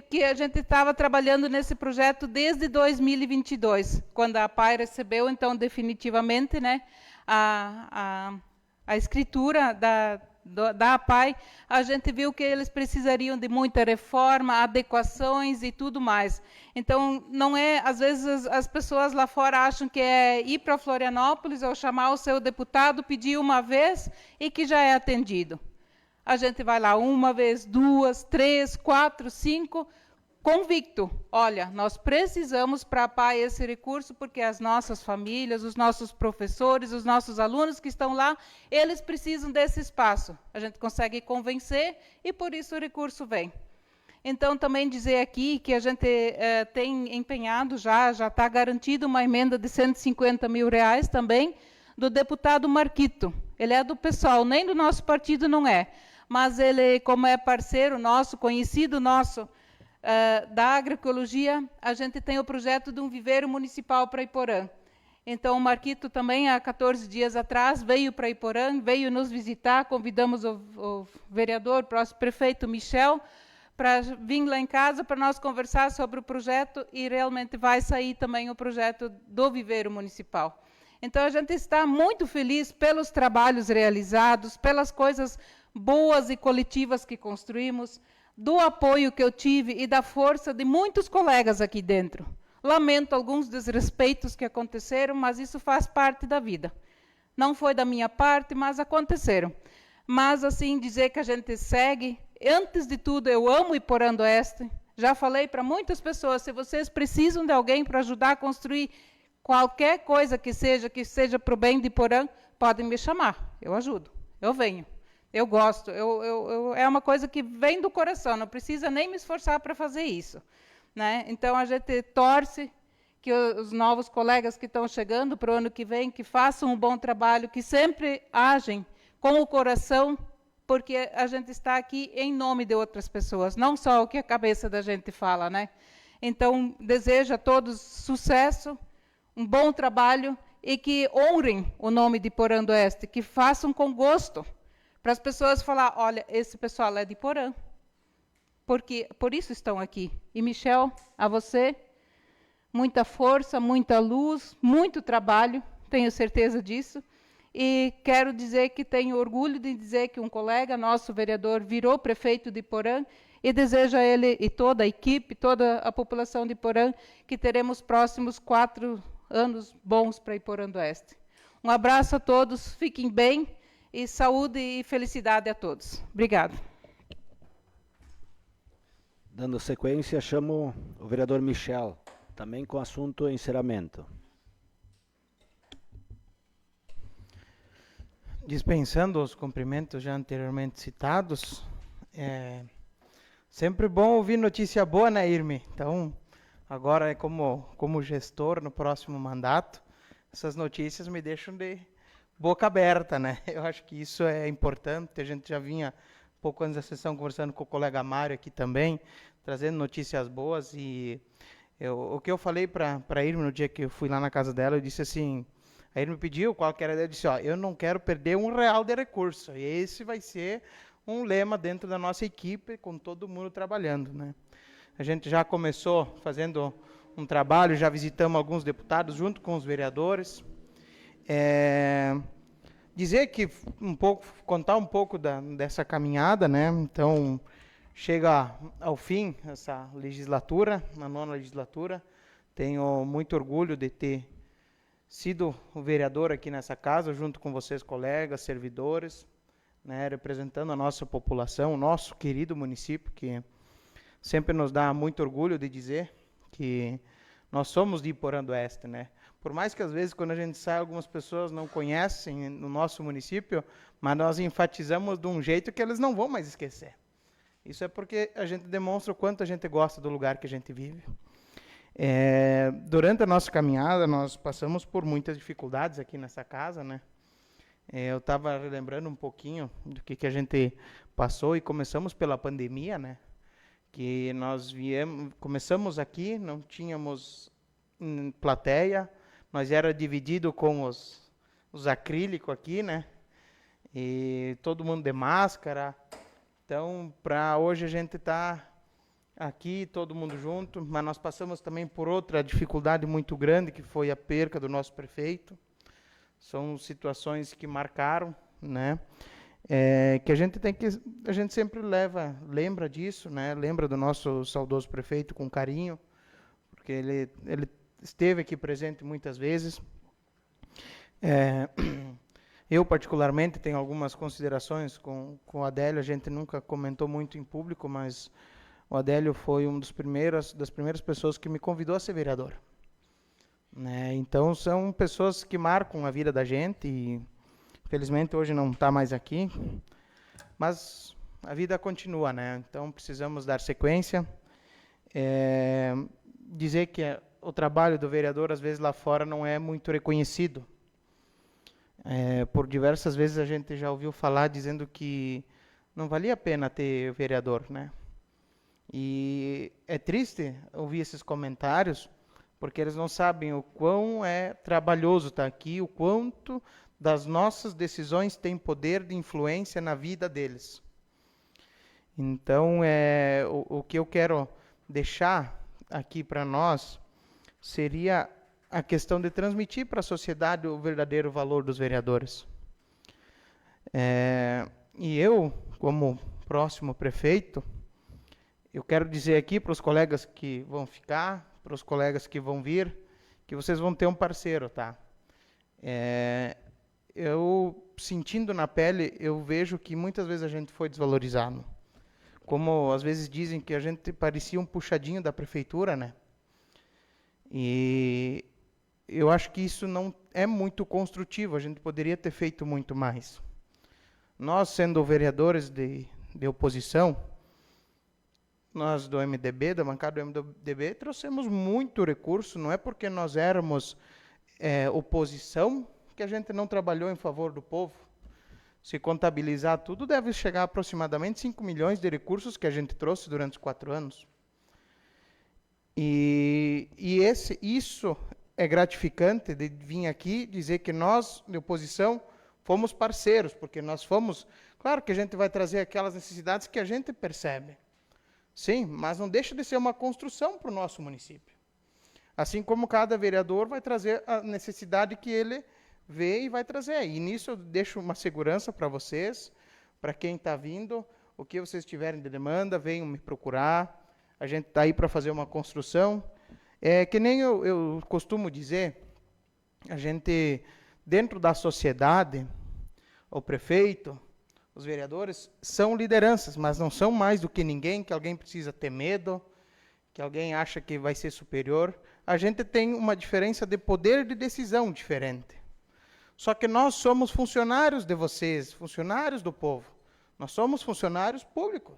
que a gente estava trabalhando nesse projeto desde 2022, quando a PAI recebeu, então, definitivamente, né, a escritura da APAI, a gente viu que eles precisariam de muita reforma, adequações e tudo mais. Então, não é, às vezes as pessoas lá fora acham que é ir para Florianópolis ou chamar o seu deputado, pedir uma vez e que já é atendido. A gente vai lá uma vez, duas, três, quatro, cinco, convicto. Olha, nós precisamos para a PAI esse recurso porque as nossas famílias, os nossos professores, os nossos alunos que estão lá, eles precisam desse espaço. A gente consegue convencer e por isso o recurso vem. Então, também dizer aqui que a gente tem empenhado já está garantido uma emenda de R$150 mil também, do deputado Marquito. Ele é do PSOL, nem do nosso partido não é. Mas ele, como é parceiro nosso, conhecido nosso, da agroecologia, a gente tem o projeto de um viveiro municipal para Iporã. Então, o Marquito também, há 14 dias atrás, veio para Iporã, veio nos visitar, convidamos o vereador, próximo prefeito Michel, para vir lá em casa para nós conversar sobre o projeto e realmente vai sair também o projeto do viveiro municipal. Então, a gente está muito feliz pelos trabalhos realizados, pelas coisas boas e coletivas que construímos, do apoio que eu tive e da força de muitos colegas aqui dentro. Lamento alguns desrespeitos que aconteceram, mas isso faz parte da vida. Não foi da minha parte, mas aconteceram. Mas, assim, dizer que a gente segue, antes de tudo, eu amo Iporã do Oeste. Já falei para muitas pessoas, se vocês precisam de alguém para ajudar a construir qualquer coisa que seja para o bem de Iporã, podem me chamar, eu ajudo, eu venho. Eu gosto, é uma coisa que vem do coração, não precisa nem me esforçar para fazer isso. Né? Então, a gente torce que os novos colegas que estão chegando para o ano que vem, que façam um bom trabalho, que sempre agem com o coração, porque a gente está aqui em nome de outras pessoas, não só o que a cabeça da gente fala. Né? Então, desejo a todos sucesso, um bom trabalho e que honrem o nome de Iporã do Oeste, que façam com gosto, para as pessoas falar, olha, esse pessoal é de Iporã, porque por isso estão aqui. E, Michel, a você, muita força, muita luz, muito trabalho, tenho certeza disso, e quero dizer que tenho orgulho de dizer que um colega nosso, vereador, virou prefeito de Iporã, e desejo a ele e toda a equipe, toda a população de Iporã, que teremos próximos 4 anos bons para Iporã do Oeste. Um abraço a todos, fiquem bem, e saúde e felicidade a todos. Obrigado. Dando sequência, chamo o vereador Michel, também com assunto encerramento. Dispensando os cumprimentos já anteriormente citados, sempre bom ouvir notícia boa, né, Irme? Então, agora é como gestor no próximo mandato, essas notícias me deixam de boca aberta, né? Eu acho que isso é importante. A gente já vinha, pouco antes da sessão, conversando com o colega Mário aqui também, trazendo notícias boas. E o que eu falei para a Irma no dia que eu fui lá na casa dela, eu disse assim, a Irma me pediu qual que era, eu disse, ó, eu não quero perder R$1 de recurso. E esse vai ser um lema dentro da nossa equipe, com todo mundo trabalhando, né? A gente já começou fazendo um trabalho, já visitamos alguns deputados junto com os vereadores. Dizer que contar um pouco dessa caminhada, né? Então, chega ao fim essa legislatura, a 9ª legislatura. Tenho muito orgulho de ter sido o vereador aqui nessa casa, junto com vocês, colegas, servidores, né? Representando a nossa população, o nosso querido município, que sempre nos dá muito orgulho de dizer que nós somos de Iporã do Oeste, né? por mais que às vezes quando a gente sai, algumas pessoas não conhecem no nosso município, mas nós enfatizamos de um jeito que eles não vão mais esquecer. Isso é porque a gente demonstra o quanto a gente gosta do lugar que a gente vive. Durante a nossa caminhada, nós passamos por muitas dificuldades aqui nessa casa, né? Eu estava lembrando um pouquinho do que a gente passou e começamos pela pandemia, né? Que nós começamos aqui, não tínhamos plateia, nós era dividido com os acrílicos aqui, né? E todo mundo de máscara. Então, para hoje a gente está aqui, todo mundo junto, mas nós passamos também por outra dificuldade muito grande, que foi a perca do nosso prefeito. São situações que marcaram, né? Que a gente sempre lembra disso, né? Lembra do nosso saudoso prefeito com carinho, porque ele esteve aqui presente muitas vezes. Eu, particularmente, tenho algumas considerações com o Adélio. A gente nunca comentou muito em público, mas o Adélio foi das primeiras pessoas que me convidou a ser vereador. Né? Então, são pessoas que marcam a vida da gente e, infelizmente, hoje não está mais aqui, mas a vida continua, né? Então, precisamos dar sequência. Dizer que o trabalho do vereador, às vezes, lá fora não é muito reconhecido. Por diversas vezes a gente já ouviu falar dizendo que não valia a pena ter vereador, né? E é triste ouvir esses comentários, porque eles não sabem o quão é trabalhoso estar aqui, o quanto das nossas decisões tem poder de influência na vida deles. Então, o que eu quero deixar aqui para nós seria a questão de transmitir para a sociedade o verdadeiro valor dos vereadores. E eu, como próximo prefeito, eu quero dizer aqui para os colegas que vão ficar, para os colegas que vão vir, que vocês vão ter um parceiro, tá? Eu, sentindo na pele, eu vejo que muitas vezes a gente foi desvalorizado. Como, às vezes, dizem que a gente parecia um puxadinho da prefeitura, né? E eu acho que isso não é muito construtivo, a gente poderia ter feito muito mais. Nós, sendo vereadores de oposição, nós do MDB, da bancada do MDB, trouxemos muito recurso, não é porque nós éramos oposição que a gente não trabalhou em favor do povo. Se contabilizar tudo, deve chegar a aproximadamente 5 milhões de recursos que a gente trouxe durante os 4 anos. E isso é gratificante de vir aqui dizer que nós, de oposição, fomos parceiros, porque nós fomos... Claro que a gente vai trazer aquelas necessidades que a gente percebe. Sim, mas não deixa de ser uma construção para o nosso município. Assim como cada vereador vai trazer a necessidade que ele vê e vai trazer. E nisso eu deixo uma segurança para vocês, para quem está vindo, o que vocês tiverem de demanda, venham me procurar. A gente está aí para fazer uma construção. Que nem eu costumo dizer, a gente, dentro da sociedade, o prefeito, os vereadores, são lideranças, mas não são mais do que ninguém, que alguém precisa ter medo, que alguém acha que vai ser superior. A gente tem uma diferença de poder de decisão diferente. Só que nós somos funcionários de vocês, funcionários do povo. Nós somos funcionários públicos.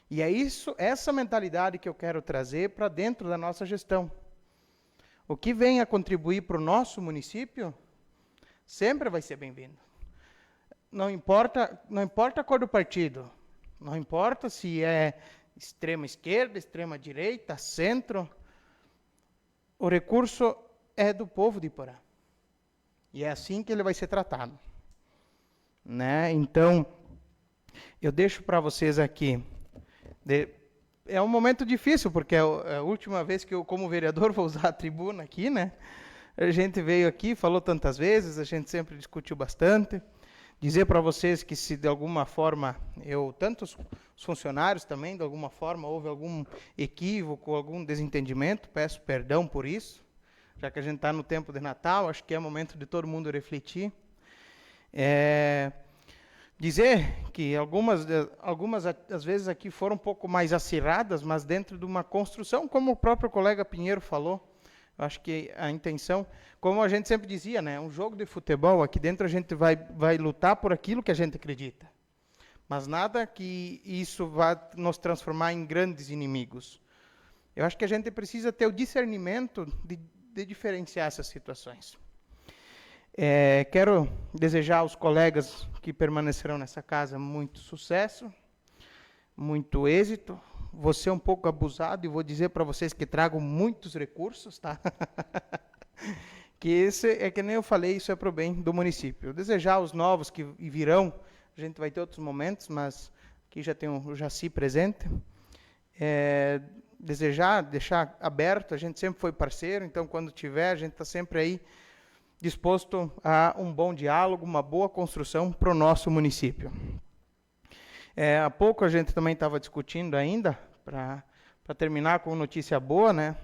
E é essa mentalidade que eu quero trazer para dentro da nossa gestão. O que vem a contribuir para o nosso município, sempre vai ser bem-vindo. Não importa a cor do partido, não importa se é extrema esquerda, extrema direita, centro, o recurso é do povo de Iporã. E é assim que ele vai ser tratado. Né? Então, eu deixo para vocês aqui. É um momento difícil, porque é a última vez que eu, como vereador, vou usar a tribuna aqui, né? A gente veio aqui, falou tantas vezes, a gente sempre discutiu bastante. Dizer para vocês que se de alguma forma, tanto os funcionários também, de alguma forma, houve algum equívoco, algum desentendimento, peço perdão por isso, já que a gente está no tempo de Natal, acho que é momento de todo mundo refletir. Dizer que algumas às vezes aqui foram um pouco mais acirradas, mas dentro de uma construção, como o próprio colega Pinheiro falou, Acho que a intenção, como a gente sempre dizia, né, um jogo de futebol, aqui dentro a gente vai lutar por aquilo que a gente acredita. Mas nada que isso vá nos transformar em grandes inimigos. Eu acho que a gente precisa ter o discernimento de diferenciar essas situações. Quero desejar aos colegas que permanecerão nessa casa muito sucesso, muito êxito. Vou ser um pouco abusado e vou dizer para vocês que trago muitos recursos, tá? Que esse é que nem eu falei, isso é para o bem do município. Desejar aos novos que virão, a gente vai ter outros momentos, mas aqui já tem o Jaci presente. Desejar, deixar aberto, a gente sempre foi parceiro, então quando tiver, a gente está sempre aí disposto a um bom diálogo, uma boa construção para o nosso município. Há pouco a gente também estava discutindo ainda, para terminar com notícia boa, né?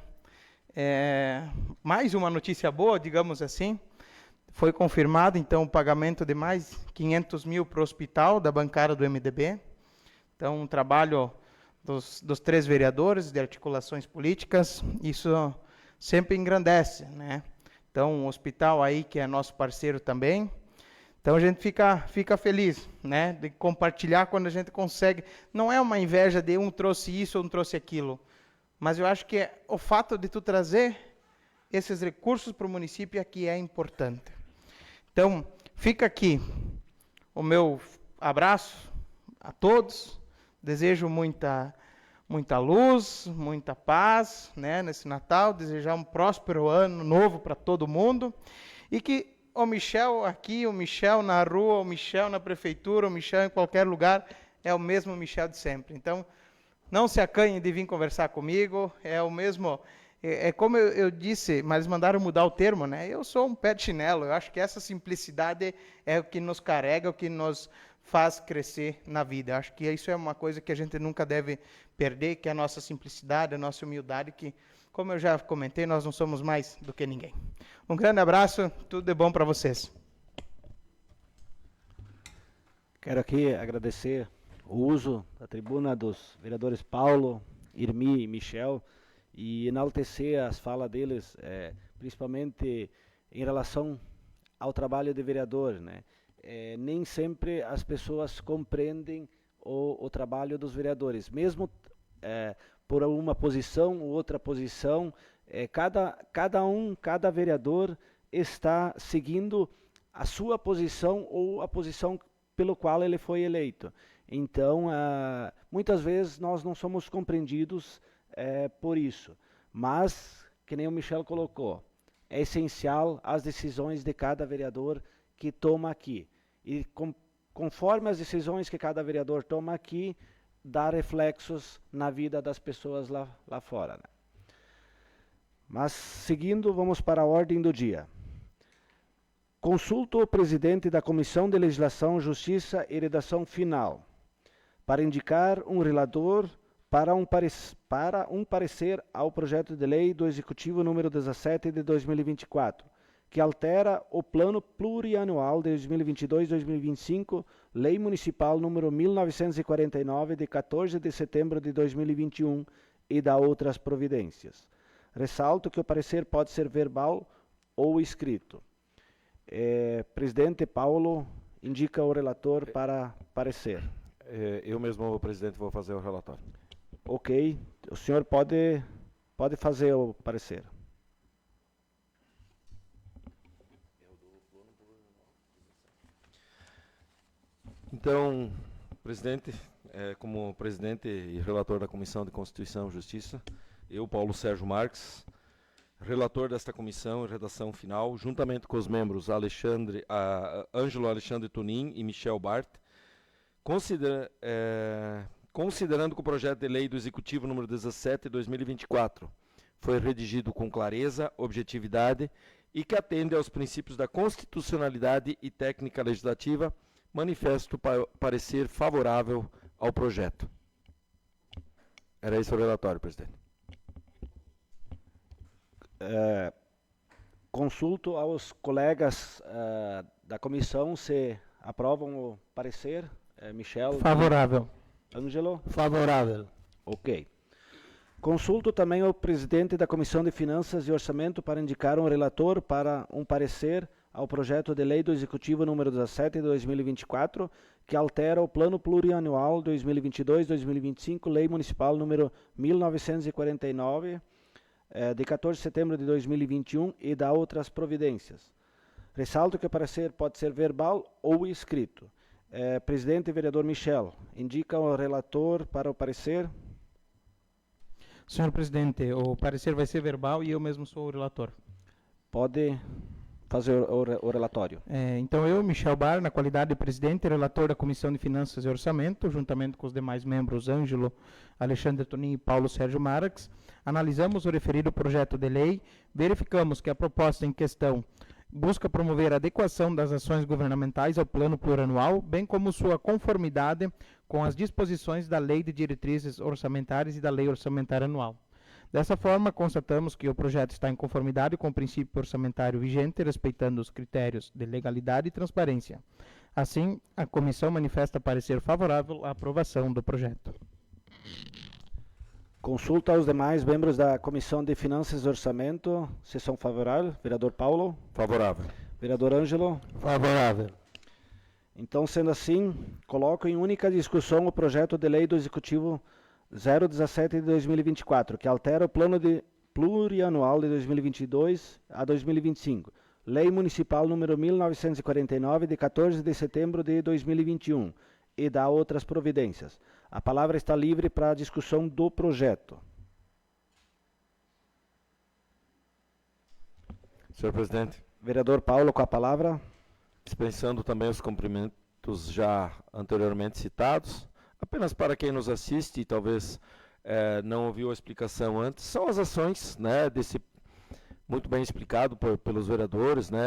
Mais uma notícia boa, digamos assim, foi confirmado então o pagamento de mais 500 mil para o hospital da bancada do MDB. Então, um trabalho dos 3 vereadores de articulações políticas, isso sempre engrandece, né? Então, um hospital aí que é nosso parceiro também. Então, a gente fica feliz, né, de compartilhar quando a gente consegue. Não é uma inveja de um trouxe isso ou um trouxe aquilo, mas eu acho que o fato de tu trazer esses recursos para o município aqui é importante. Então, fica aqui o meu abraço a todos. Desejo muita luz, muita paz, né, nesse Natal. Desejar um próspero ano novo para todo mundo. E que o Michel aqui, o Michel na rua, o Michel na prefeitura, o Michel em qualquer lugar, é o mesmo Michel de sempre. Então, não se acanhe de vir conversar comigo, é o mesmo... como eu disse, mas eles mandaram mudar o termo, né? Eu sou um pé de chinelo, eu acho que essa simplicidade é o que nos carrega, o que nos faz crescer na vida. Eu acho que isso é uma coisa que a gente nunca deve perder, que é a nossa simplicidade, a nossa humildade, que, como eu já comentei, nós não somos mais do que ninguém. Um grande abraço, tudo de bom para vocês. Quero aqui agradecer o uso da tribuna dos vereadores Paulo, Irmi e Michel, e enaltecer as falas deles, principalmente em relação ao trabalho de vereador, né? Nem sempre as pessoas compreendem o trabalho dos vereadores, mesmo por uma posição ou outra posição, cada vereador está seguindo a sua posição ou a posição pelo qual ele foi eleito. Então, muitas vezes nós não somos compreendidos por isso, mas, que nem o Michel colocou, é essencial as decisões de cada vereador que toma aqui. E conforme as decisões que cada vereador toma aqui, dá reflexos na vida das pessoas lá fora, né? Mas, seguindo, vamos para a ordem do dia. Consulto o presidente da Comissão de Legislação, Justiça e Redação Final para indicar um relator para um parecer ao projeto de lei do Executivo número 17 de 2024, que altera o Plano Plurianual de 2022-2025, Lei Municipal número 1949, de 14 de setembro de 2021, e da outras providências. Ressalto que o parecer pode ser verbal ou escrito. Presidente Paulo, indica o relator para parecer. Eu mesmo, presidente, vou fazer o relatório. Ok, o senhor pode fazer o parecer. Então, presidente, como presidente e relator da Comissão de Constituição e Justiça, eu, Paulo Sérgio Marques, relator desta comissão em redação final, juntamente com os membros Ângelo Alexandre Tunin e Michel Bart, considerando que o projeto de lei do Executivo número 17 de 2024 foi redigido com clareza, objetividade e que atende aos princípios da constitucionalidade e técnica legislativa, manifesto parecer favorável ao projeto. Era esse o relatório, presidente. Consulto aos colegas da comissão se aprovam o parecer. Michel? Favorável. Ângelo? Favorável. Ok. Consulto também o presidente da Comissão de Finanças e Orçamento para indicar um relator para um parecer ao projeto de lei do Executivo número 17 de 2024, que altera o Plano Plurianual 2022-2025, Lei Municipal número 1949, de 14 de setembro de 2021 e dá outras providências. Ressalto que o parecer pode ser verbal ou escrito. Presidente, vereador Michel, indica o relator para o parecer. Senhor presidente, o parecer vai ser verbal e eu mesmo sou o relator. Pode fazer o relatório. Então eu, Michel Bar, na qualidade de presidente e relator da Comissão de Finanças e Orçamento, juntamente com os demais membros Ângelo, Alexandre Tonin e Paulo Sérgio Marques, analisamos o referido projeto de lei, verificamos que a proposta em questão busca promover a adequação das ações governamentais ao plano plurianual, bem como sua conformidade com as disposições da Lei de Diretrizes Orçamentárias e da Lei Orçamentária Anual. Dessa forma, constatamos que o projeto está em conformidade com o princípio orçamentário vigente, respeitando os critérios de legalidade e transparência. Assim, a comissão manifesta parecer favorável à aprovação do projeto. Consulta aos demais membros da Comissão de Finanças e Orçamento. Sessão favorável. Vereador Paulo. Favorável. Vereador Ângelo. Favorável. Então, sendo assim, coloco em única discussão o projeto de lei do Executivo 017 de 2024, que altera o Plano Plurianual de 2022 a 2025. Lei Municipal número 1949, de 14 de setembro de 2021, e dá outras providências. A palavra está livre para a discussão do projeto. Senhor presidente. Vereador Paulo, com a palavra. Dispensando também os cumprimentos já anteriormente citados, apenas para quem nos assiste e talvez não ouviu a explicação antes, são as ações, né, muito bem explicado pelos vereadores, né,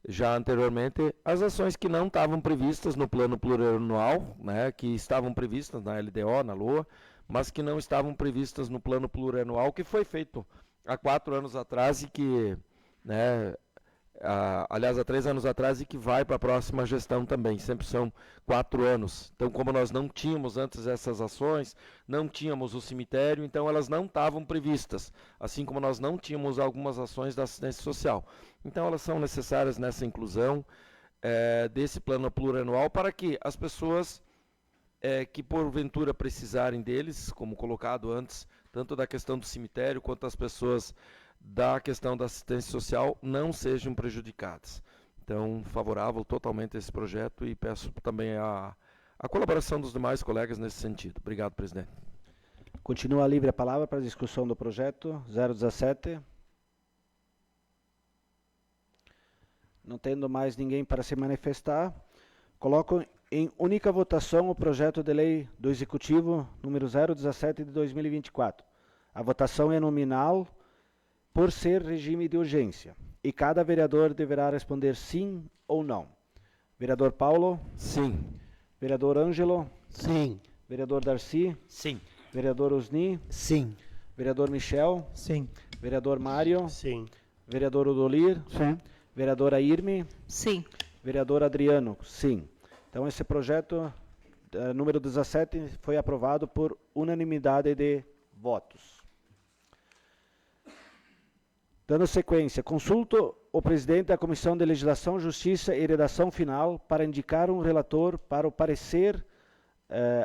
já anteriormente, as ações que não estavam previstas no plano plurianual, né, que estavam previstas na LDO, na LOA, mas que não estavam previstas no plano plurianual, que foi feito há 4 anos atrás e que, né, aliás, há 3 anos atrás e que vai para a próxima gestão também, sempre são 4 anos. Então, como nós não tínhamos antes essas ações, não tínhamos o cemitério, então elas não estavam previstas, assim como nós não tínhamos algumas ações da assistência social. Então, elas são necessárias nessa inclusão desse plano plurianual para que as pessoas que porventura precisarem deles, como colocado antes, tanto da questão do cemitério quanto as pessoas da questão da assistência social, não sejam prejudicadas. Então, favorável totalmente a esse projeto e peço também a colaboração dos demais colegas nesse sentido. Obrigado, presidente. Continua livre a palavra para a discussão do projeto 017. Não tendo mais ninguém para se manifestar, coloco em única votação o projeto de lei do Executivo número 017 de 2024. A votação é nominal por ser regime de urgência, e cada vereador deverá responder sim ou não. Vereador Paulo? Sim. Vereador Ângelo? Sim. Vereador Darcy? Sim. Vereador Osni? Sim. Vereador Michel? Sim. Vereador Mário? Sim. Vereador Odolir? Sim. Vereadora Irme? Sim. Vereador Adriano? Sim. Então, esse projeto, número 17, foi aprovado por unanimidade de votos. Dando sequência, consulto o presidente da Comissão de Legislação, Justiça e Redação Final para indicar um relator para o parecer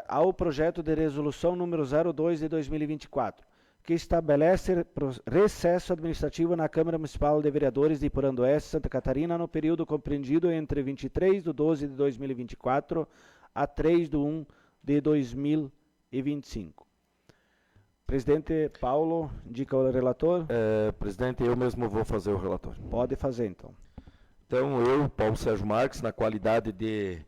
ao projeto de resolução número 02 de 2024, que estabelece recesso administrativo na Câmara Municipal de Vereadores de Iporã-do-Oeste, Santa Catarina, no período compreendido entre 23/12 de 2024 a 3/1 de 2025. Presidente Paulo, indica o relator. Presidente, eu mesmo vou fazer o relatório. Pode fazer, então. Então, eu, Paulo Sérgio Marques, na qualidade de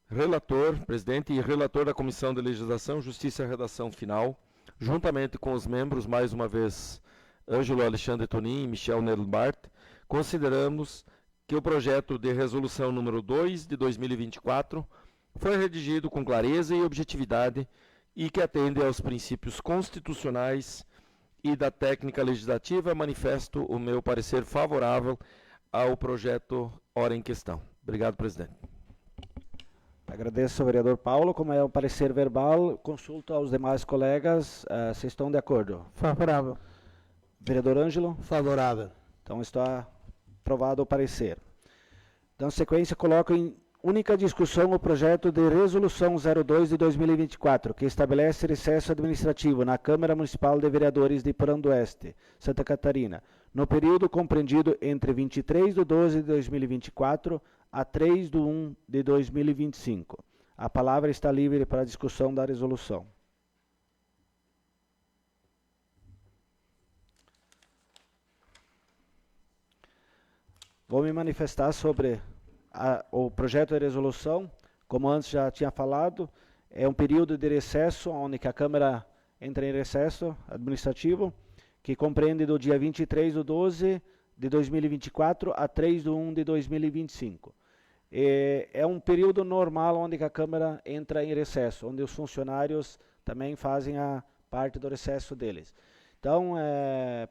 relator, presidente e relator da Comissão de Legislação, Justiça e Redação Final, juntamente com os membros, mais uma vez, Ângelo Alexandre Tonin e Michel Nelbart, consideramos que o projeto de resolução número 2 de 2024 foi redigido com clareza e objetividade e que atende aos princípios constitucionais e da técnica legislativa. Manifesto o meu parecer favorável ao projeto ora em questão. Obrigado, presidente. Agradeço ao vereador Paulo. Como é o parecer verbal, consulto aos demais colegas se estão de acordo. Favorável. Vereador Ângelo? Favorável. Então está aprovado o parecer. Dando sequência, coloco em única discussão o projeto de resolução 02 de 2024, que estabelece recesso administrativo na Câmara Municipal de Vereadores de Porão do Oeste, Santa Catarina, no período compreendido entre 23/12 de 2024 a 3/1 de 2025. A palavra está livre para a discussão da resolução. Vou me manifestar sobre o projeto de resolução. Como antes já tinha falado, é um período de recesso, onde que a Câmara entra em recesso administrativo, que compreende do dia 23/12 de 2024 a 3/1 de 2025. É um período normal onde que a Câmara entra em recesso, onde os funcionários também fazem a parte do recesso deles. Então,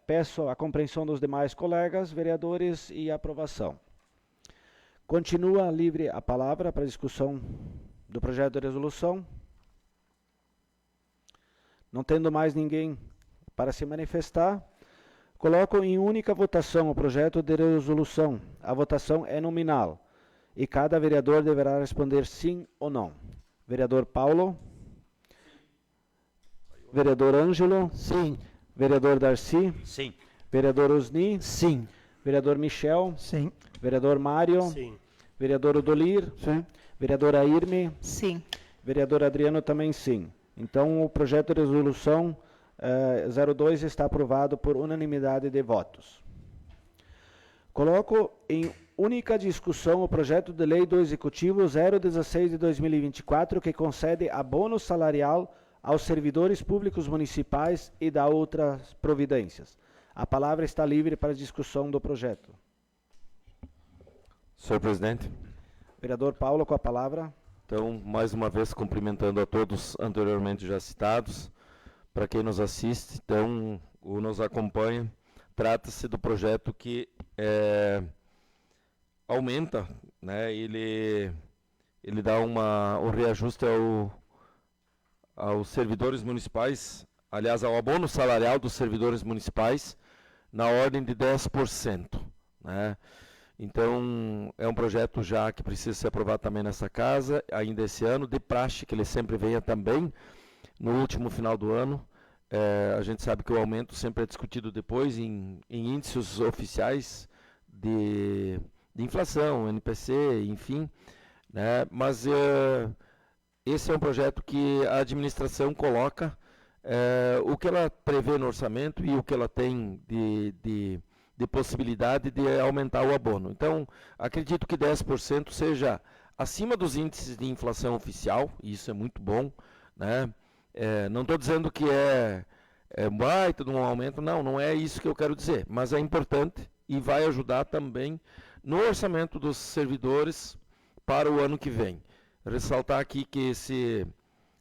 peço a compreensão dos demais colegas, vereadores, e a aprovação. Continua livre a palavra para a discussão do projeto de resolução. Não tendo mais ninguém para se manifestar, coloco em única votação o projeto de resolução. A votação é nominal e cada vereador deverá responder sim ou não. Vereador Paulo? Vereador Ângelo? Sim. Vereador Darcy? Sim. Vereador Osni? Sim. Vereador Michel? Sim. Vereador Mário? Sim. Vereador Odolir? Sim. Vereadora Irme? Sim. Vereador Adriano também sim. Então, o projeto de resolução 02 está aprovado por unanimidade de votos. Coloco em única discussão o projeto de lei do Executivo 016 de 2024, que concede abono salarial aos servidores públicos municipais e dá outras providências. A palavra está livre para discussão do projeto. Senhor presidente, Vereador Paulo, com a palavra. então, mais uma vez, cumprimentando a todos anteriormente já citados, para quem nos assiste, então, ou nos acompanha, trata-se do projeto que aumenta, né, ele dá um reajuste aos servidores municipais, aliás, ao abono salarial dos servidores municipais, na ordem de 10%, né? Então, é um projeto já que precisa ser aprovado também nessa casa, ainda esse ano, de praxe, que ele sempre venha também no último final do ano. A gente sabe que o aumento sempre é discutido depois em índices oficiais de inflação, NPC, enfim, né? Mas esse é um projeto que a administração coloca o que ela prevê no orçamento e o que ela tem de possibilidade de aumentar o abono. Então, acredito que 10% seja acima dos índices de inflação oficial, e isso é muito bom, né? Não estou dizendo que é baita de um aumento, não é isso que eu quero dizer, mas é importante e vai ajudar também no orçamento dos servidores para o ano que vem. Ressaltar aqui que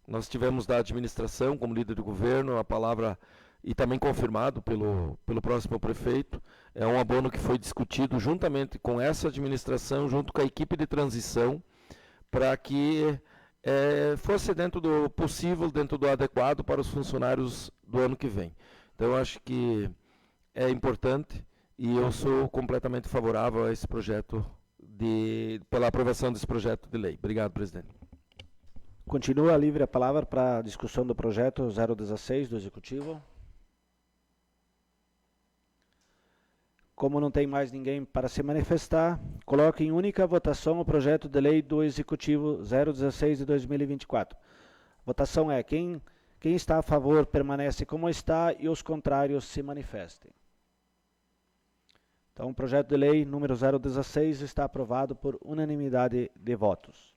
nós tivemos da administração, como líder do governo, a palavra, e também confirmado pelo próximo prefeito, é um abono que foi discutido juntamente com essa administração, junto com a equipe de transição, para que fosse dentro do possível, dentro do adequado para os funcionários do ano que vem. Então, eu acho que é importante e eu sou completamente favorável a esse projeto, pela aprovação desse projeto de lei. Obrigado, presidente. Continua livre a palavra para a discussão do projeto 016 do Executivo. Como não tem mais ninguém para se manifestar, coloco em única votação o projeto de lei do Executivo 016 de 2024. Votação é: quem está a favor permanece como está e os contrários se manifestem. Então, o projeto de lei número 016 está aprovado por unanimidade de votos.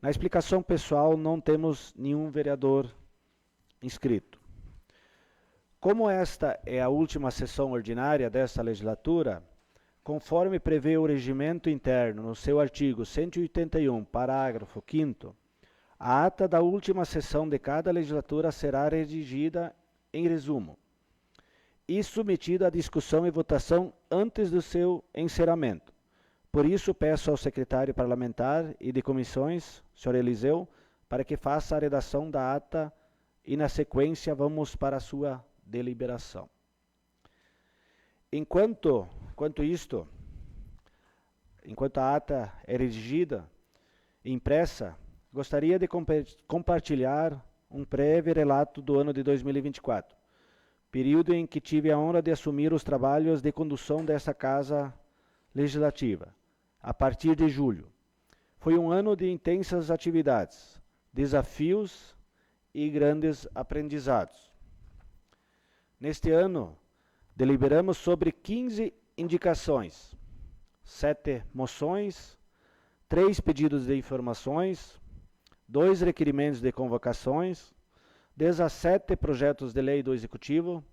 Na explicação pessoal, não temos nenhum vereador inscrito. Como esta é a última sessão ordinária desta legislatura, conforme prevê o regimento interno no seu artigo 181, parágrafo 5º, a ata da última sessão de cada legislatura será redigida em resumo e submetida à discussão e votação antes do seu encerramento, Por isso, peço ao secretário parlamentar e de comissões, senhor Eliseu, para que faça a redação da ata e, na sequência, vamos para a sua deliberação. Enquanto a ata é redigida e impressa, gostaria de compartilhar um breve relato do ano de 2024, período em que tive a honra de assumir os trabalhos de condução dessa Casa Legislativa, a partir de julho. Foi um ano de intensas atividades, desafios e grandes aprendizados. Neste ano, deliberamos sobre 15 indicações, 7 moções, 3 pedidos de informações, 2 requerimentos de convocações, 17 projetos de lei do Executivo,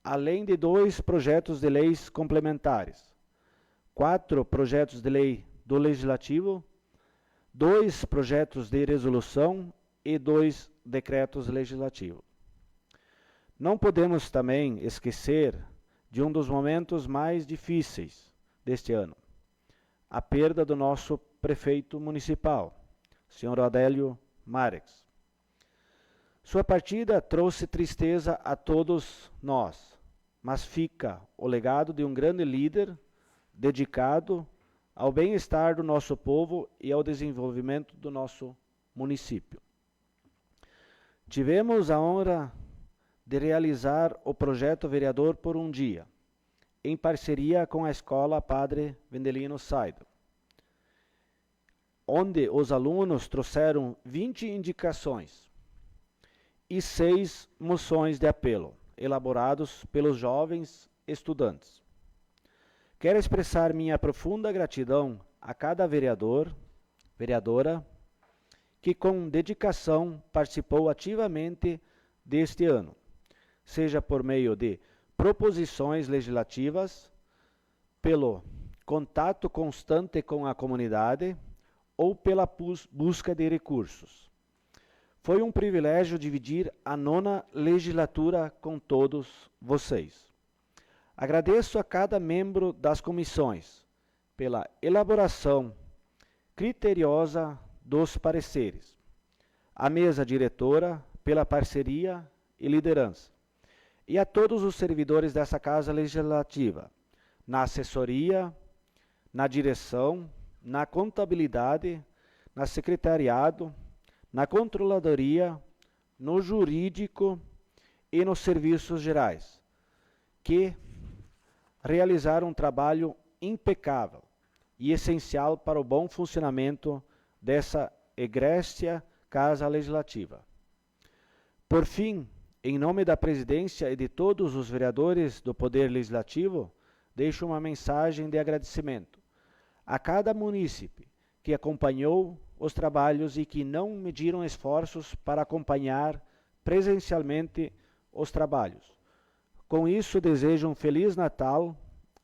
além de 2 projetos de leis complementares, 4 projetos de lei do Legislativo, 2 projetos de resolução e 2 decretos legislativos. Não podemos também esquecer de um dos momentos mais difíceis deste ano, a perda do nosso prefeito municipal, senhor Adélio Marques. Sua partida trouxe tristeza a todos nós, mas fica o legado de um grande líder dedicado ao bem-estar do nosso povo e ao desenvolvimento do nosso município. Tivemos a honra de realizar o projeto Vereador por um Dia, em parceria com a Escola Padre Vendelino Saido, onde os alunos trouxeram 20 indicações e 6 moções de apelo, elaborados pelos jovens estudantes. Quero expressar minha profunda gratidão a cada vereador, vereadora, que com dedicação participou ativamente deste ano, seja por meio de proposições legislativas, pelo contato constante com a comunidade ou pela busca de recursos. Foi um privilégio dividir a 9ª legislatura com todos vocês. Agradeço a cada membro das comissões pela elaboração criteriosa dos pareceres, à mesa diretora pela parceria e liderança, e a todos os servidores dessa Casa Legislativa, na assessoria, na direção, na contabilidade, na secretariado, na controladoria, no jurídico e nos serviços gerais, que realizaram um trabalho impecável e essencial para o bom funcionamento dessa egrégea Casa Legislativa. Por fim, em nome da presidência e de todos os vereadores do Poder Legislativo, deixo uma mensagem de agradecimento a cada munícipe que acompanhou os trabalhos e que não mediram esforços para acompanhar presencialmente os trabalhos. Com isso, desejo um Feliz Natal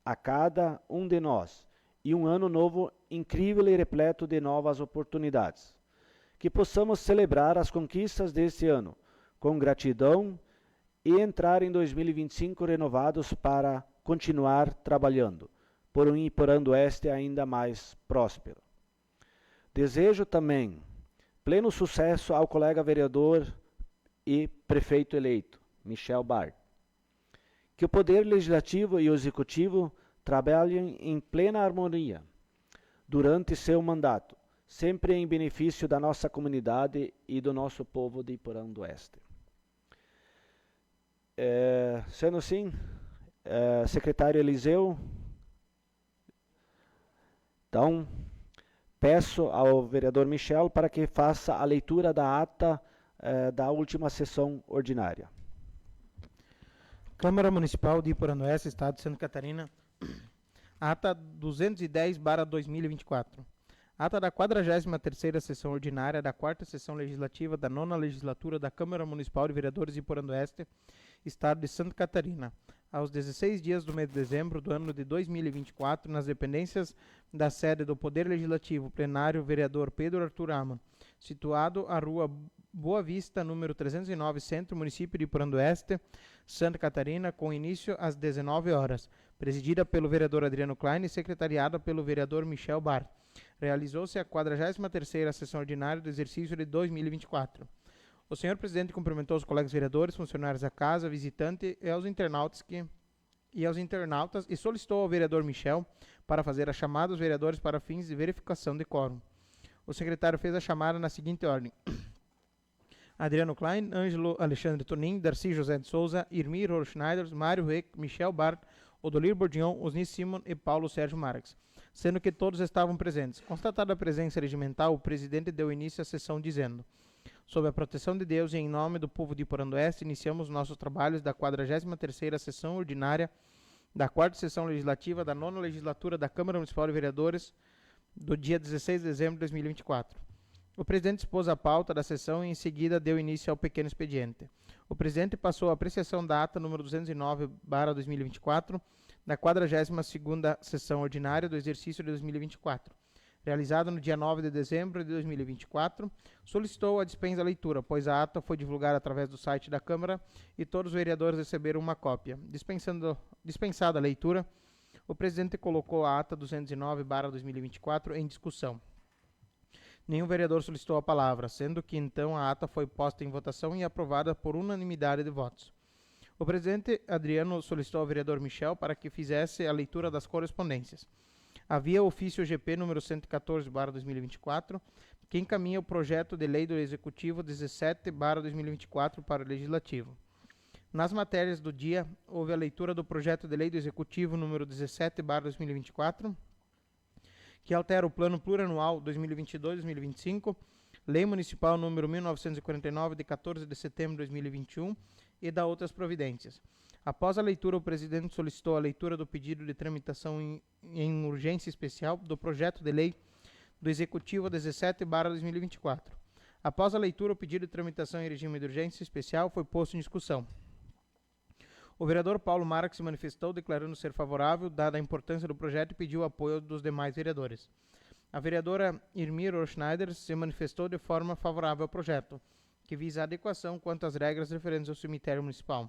a cada um de nós e um ano novo incrível e repleto de novas oportunidades. Que possamos celebrar as conquistas deste ano com gratidão e entrar em 2025 renovados para continuar trabalhando por um Iporã-do-Oeste ainda mais próspero. Desejo também pleno sucesso ao colega vereador e prefeito eleito, Michel Bard. Que o Poder Legislativo e o Executivo trabalhem em plena harmonia durante seu mandato, sempre em benefício da nossa comunidade e do nosso povo de Iporã-do-Oeste. Sendo assim, secretário Eliseu, então, peço ao vereador Michel para que faça a leitura da ata da última sessão ordinária. Câmara Municipal de Iporã-do-Oeste, Estado de Santa Catarina, ata 210/2024. Ata da 43ª sessão ordinária da 4ª sessão legislativa da 9ª legislatura da Câmara Municipal de Vereadores de Iporã-do-Oeste, Estado de Santa Catarina, aos 16 dias do mês de dezembro do ano de 2024, nas dependências da sede do Poder Legislativo, plenário vereador Pedro Arthur Ama, situado à rua Boa Vista, número 309, Centro, município de Iporã-do-Oeste, Santa Catarina, com início às 19 horas. presidida pelo vereador Adriano Klein e secretariada pelo vereador Michel Bart. Realizou-se a 43ª sessão ordinária do exercício de 2024. O senhor presidente cumprimentou os colegas vereadores, funcionários da casa, visitantes e aos internautas e solicitou ao vereador Michel para fazer a chamada aos vereadores para fins de verificação de quórum. O secretário fez a chamada na seguinte ordem: Adriano Klein, Ângelo Alexandre Tonin, Darcy José de Souza, Irmir Schneider, Mário Reck, Michel Bart, Odolir Bordion, Osni Simon e Paulo Sérgio Marques, sendo que todos estavam presentes. Constatada a presença regimental, o presidente deu início à sessão dizendo: sob a proteção de Deus e em nome do povo de Iporã-do-Oeste, iniciamos nossos trabalhos da 43ª sessão ordinária da 4ª sessão legislativa da 9ª legislatura da Câmara Municipal de Vereadores do dia 16 de dezembro de 2024. O presidente expôs a pauta da sessão e em seguida deu início ao pequeno expediente. O presidente passou a apreciação da ata número 209/2024 da 42ª sessão ordinária do exercício de 2024, realizada no dia 9 de dezembro de 2024, solicitou a dispensa da leitura, pois a ata foi divulgada através do site da Câmara e todos os vereadores receberam uma cópia. Dispensada a leitura, o presidente colocou a ata 209/2024 em discussão. Nenhum vereador solicitou a palavra, sendo que então a ata foi posta em votação e aprovada por unanimidade de votos. O presidente Adriano solicitou ao vereador Michel para que fizesse a leitura das correspondências. Havia o ofício GP número 114/2024, que encaminha o projeto de lei do Executivo 17/2024 para o Legislativo. Nas matérias do dia, houve a leitura do projeto de lei do Executivo número 17/2024, que altera o Plano Plurianual 2022-2025, Lei Municipal número 1949, de 14 de setembro de 2021, e da outras providências. Após a leitura, o presidente solicitou a leitura do pedido de tramitação em urgência especial do projeto de lei do Executivo 17/2024. Após a leitura, o pedido de tramitação em regime de urgência especial foi posto em discussão. O vereador Paulo Marques se manifestou declarando ser favorável, dada a importância do projeto, e pediu o apoio dos demais vereadores. A vereadora Irmir Schneider se manifestou de forma favorável ao projeto, que visa a adequação quanto às regras referentes ao cemitério municipal.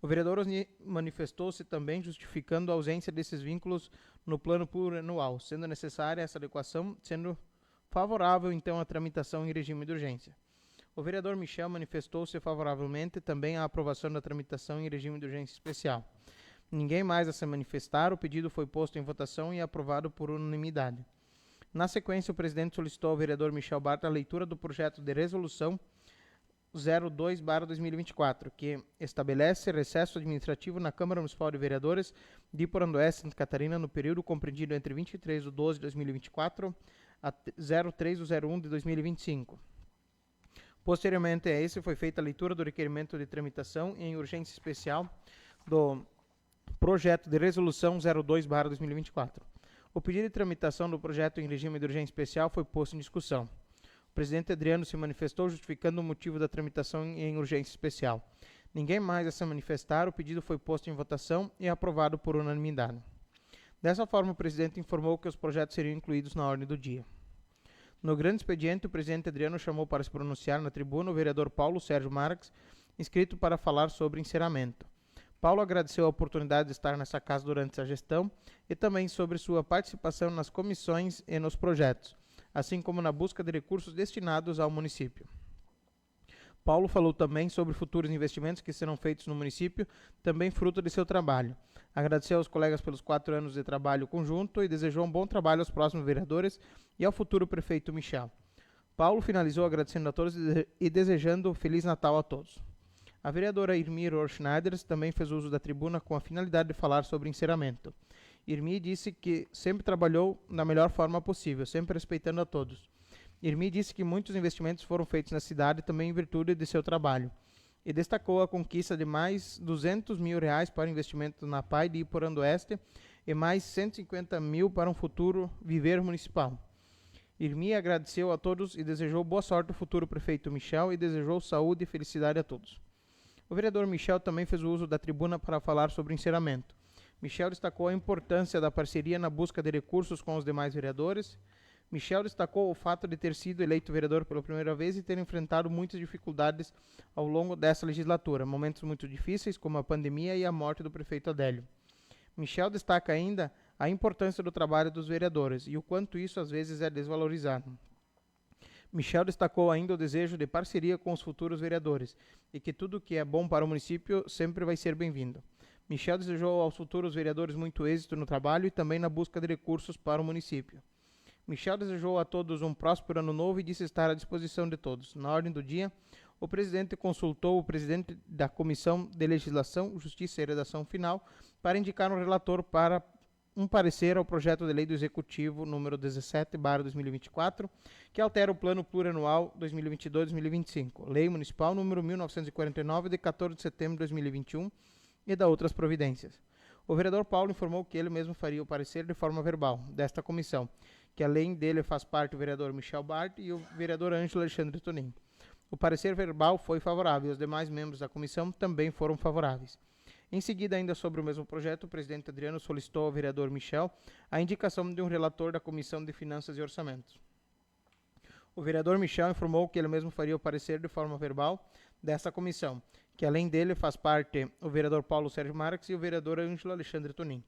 O vereador Osni manifestou-se também justificando a ausência desses vínculos no plano plurianual, sendo necessária essa adequação, sendo favorável então a tramitação em regime de urgência. O vereador Michel manifestou-se favoravelmente também à aprovação da tramitação em regime de urgência especial. Ninguém mais a se manifestar, o pedido foi posto em votação e aprovado por unanimidade. Na sequência, o presidente solicitou ao vereador Michel Bart a leitura do projeto de resolução 02/2024, que estabelece recesso administrativo na Câmara Municipal de Vereadores de Iporã-do-Oeste, Santa Catarina, no período compreendido entre 23 de 12 de 2024 a 03 de 01 de 2025. Posteriormente a esse, foi feita a leitura do requerimento de tramitação em urgência especial do projeto de resolução 02/2024. O pedido de tramitação do projeto em regime de urgência especial foi posto em discussão. O presidente Adriano se manifestou justificando o motivo da tramitação em urgência especial. Ninguém mais a se manifestar, o pedido foi posto em votação e aprovado por unanimidade. Dessa forma, o presidente informou que os projetos seriam incluídos na ordem do dia. No grande expediente, o presidente Adriano chamou para se pronunciar na tribuna o vereador Paulo Sérgio Marques, inscrito para falar sobre encerramento. Paulo agradeceu a oportunidade de estar nessa casa durante a gestão e também sobre sua participação nas comissões e nos projetos, assim como na busca de recursos destinados ao município. Paulo falou também sobre futuros investimentos que serão feitos no município, também fruto de seu trabalho. Agradeceu aos colegas pelos 4 anos de trabalho conjunto e desejou um bom trabalho aos próximos vereadores e ao futuro prefeito Michel. Paulo finalizou agradecendo a todos e desejando um Feliz Natal a todos. A vereadora Irmir Schneider também fez uso da tribuna com a finalidade de falar sobre encerramento. Irmir disse que sempre trabalhou da melhor forma possível, sempre respeitando a todos. Irmir disse que muitos investimentos foram feitos na cidade também em virtude de seu trabalho, e destacou a conquista de mais R$200 mil para investimento na PAI de Iporã-do-Oeste e mais R$150 mil para um futuro viver municipal. Irmir agradeceu a todos e desejou boa sorte ao futuro prefeito Michel e desejou saúde e felicidade a todos. O vereador Michel também fez uso da tribuna para falar sobre encerramento. Michel destacou a importância da parceria na busca de recursos com os demais vereadores, Michel destacou o fato de ter sido eleito vereador pela primeira vez e ter enfrentado muitas dificuldades ao longo dessa legislatura, momentos muito difíceis como a pandemia e a morte do prefeito Adélio. Michel destaca ainda a importância do trabalho dos vereadores e o quanto isso às vezes é desvalorizado. Michel destacou ainda o desejo de parceria com os futuros vereadores e que tudo que é bom para o município sempre vai ser bem-vindo. Michel desejou aos futuros vereadores muito êxito no trabalho e também na busca de recursos para o município. Michel desejou a todos um próspero ano novo e disse estar à disposição de todos. Na ordem do dia, o presidente consultou o presidente da Comissão de Legislação, Justiça e Redação Final para indicar um relator para um parecer ao projeto de lei do Executivo número 17/2024, que altera o Plano Plurianual 2022-2025, Lei Municipal número 1949, de 14 de setembro de 2021, e da outras providências. O vereador Paulo informou que ele mesmo faria o parecer de forma verbal desta comissão, que além dele faz parte o vereador Michel Bart e o vereador Ângelo Alexandre Tonin. O parecer verbal foi favorável e os demais membros da comissão também foram favoráveis. Em seguida, ainda sobre o mesmo projeto, o presidente Adriano solicitou ao vereador Michel a indicação de um relator da Comissão de Finanças e Orçamentos. O vereador Michel informou que ele mesmo faria o parecer de forma verbal dessa comissão, que além dele faz parte o vereador Paulo Sérgio Marques e o vereador Ângelo Alexandre Tonin.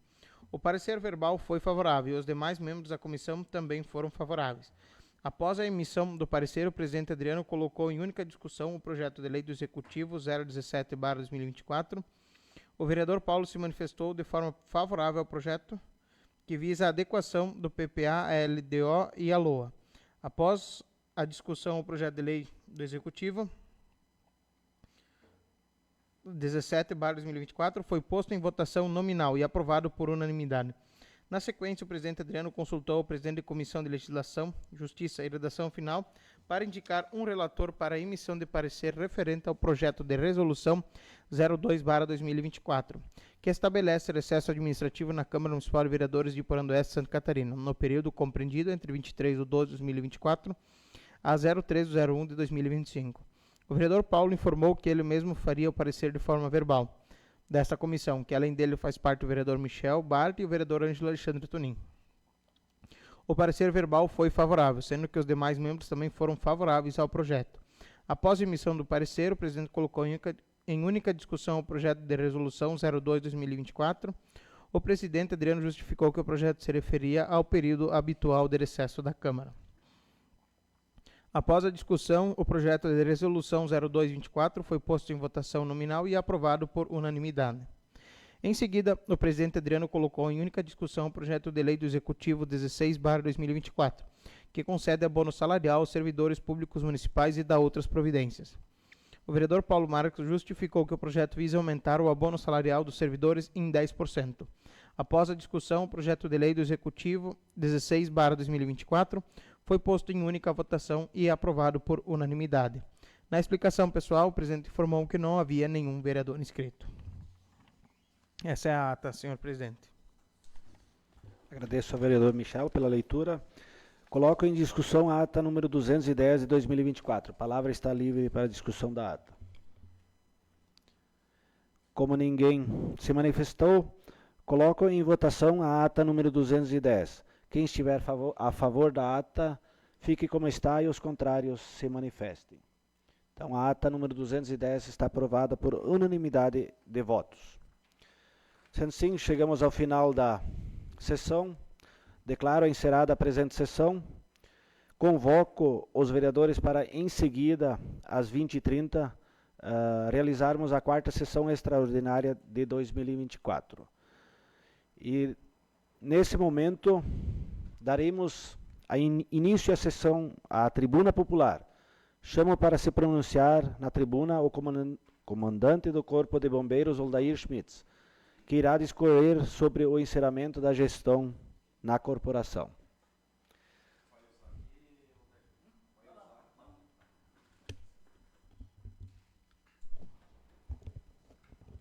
O parecer verbal foi favorável e os demais membros da comissão também foram favoráveis. Após a emissão do parecer, o presidente Adriano colocou em única discussão o projeto de lei do Executivo 017/2024. O vereador Paulo se manifestou de forma favorável ao projeto, que visa a adequação do PPA, a LDO e a LOA. Após a discussão do projeto de lei do Executivo 17/2024 foi posto em votação nominal e aprovado por unanimidade. Na sequência, o presidente Adriano consultou o presidente da Comissão de Legislação, Justiça e Redação Final para indicar um relator para a emissão de parecer referente ao projeto de resolução 02/2024, que estabelece recesso administrativo na Câmara Municipal de Vereadores de Iporã-do-Oeste, Santa Catarina, no período compreendido entre 23 de 12 de 2024 a 03 de 01 de 2025. O vereador Paulo informou que ele mesmo faria o parecer de forma verbal desta comissão, que além dele faz parte o vereador Michel Bart e o vereador Ângelo Alexandre Tonin. O parecer verbal foi favorável, sendo que os demais membros também foram favoráveis ao projeto. Após a emissão do parecer, o presidente colocou em única discussão o projeto de resolução 02/2024. O presidente Adriano justificou que o projeto se referia ao período habitual de recesso da Câmara. Após a discussão, o projeto de resolução 02/24 foi posto em votação nominal e aprovado por unanimidade. Em seguida, o presidente Adriano colocou em única discussão o projeto de lei do Executivo 16/2024, que concede abono salarial aos servidores públicos municipais e dá outras providências. O vereador Paulo Marques justificou que o projeto visa aumentar o abono salarial dos servidores em 10%. Após a discussão, o projeto de lei do Executivo 16/2024 foi posto em única votação e aprovado por unanimidade. Na explicação pessoal, o presidente informou que não havia nenhum vereador inscrito. Essa é a ata, senhor presidente. Agradeço ao vereador Michel pela leitura. Coloco em discussão a ata número 210 de 2024. A palavra está livre para a discussão da ata. Como ninguém se manifestou, coloco em votação a ata número 210. Quem estiver a favor da ata, fique como está e os contrários se manifestem. Então, a ata número 210 está aprovada por unanimidade de votos. Sendo assim, chegamos ao final da sessão. Declaro encerrada a presente sessão. Convoco os vereadores para, em seguida, às 20h30, realizarmos a quarta sessão extraordinária de 2024. E, nesse momento, daremos início à sessão, à tribuna popular. Chamo para se pronunciar na tribuna o comandante do Corpo de Bombeiros, Aldair Schmitz, que irá discorrer sobre o encerramento da gestão na corporação.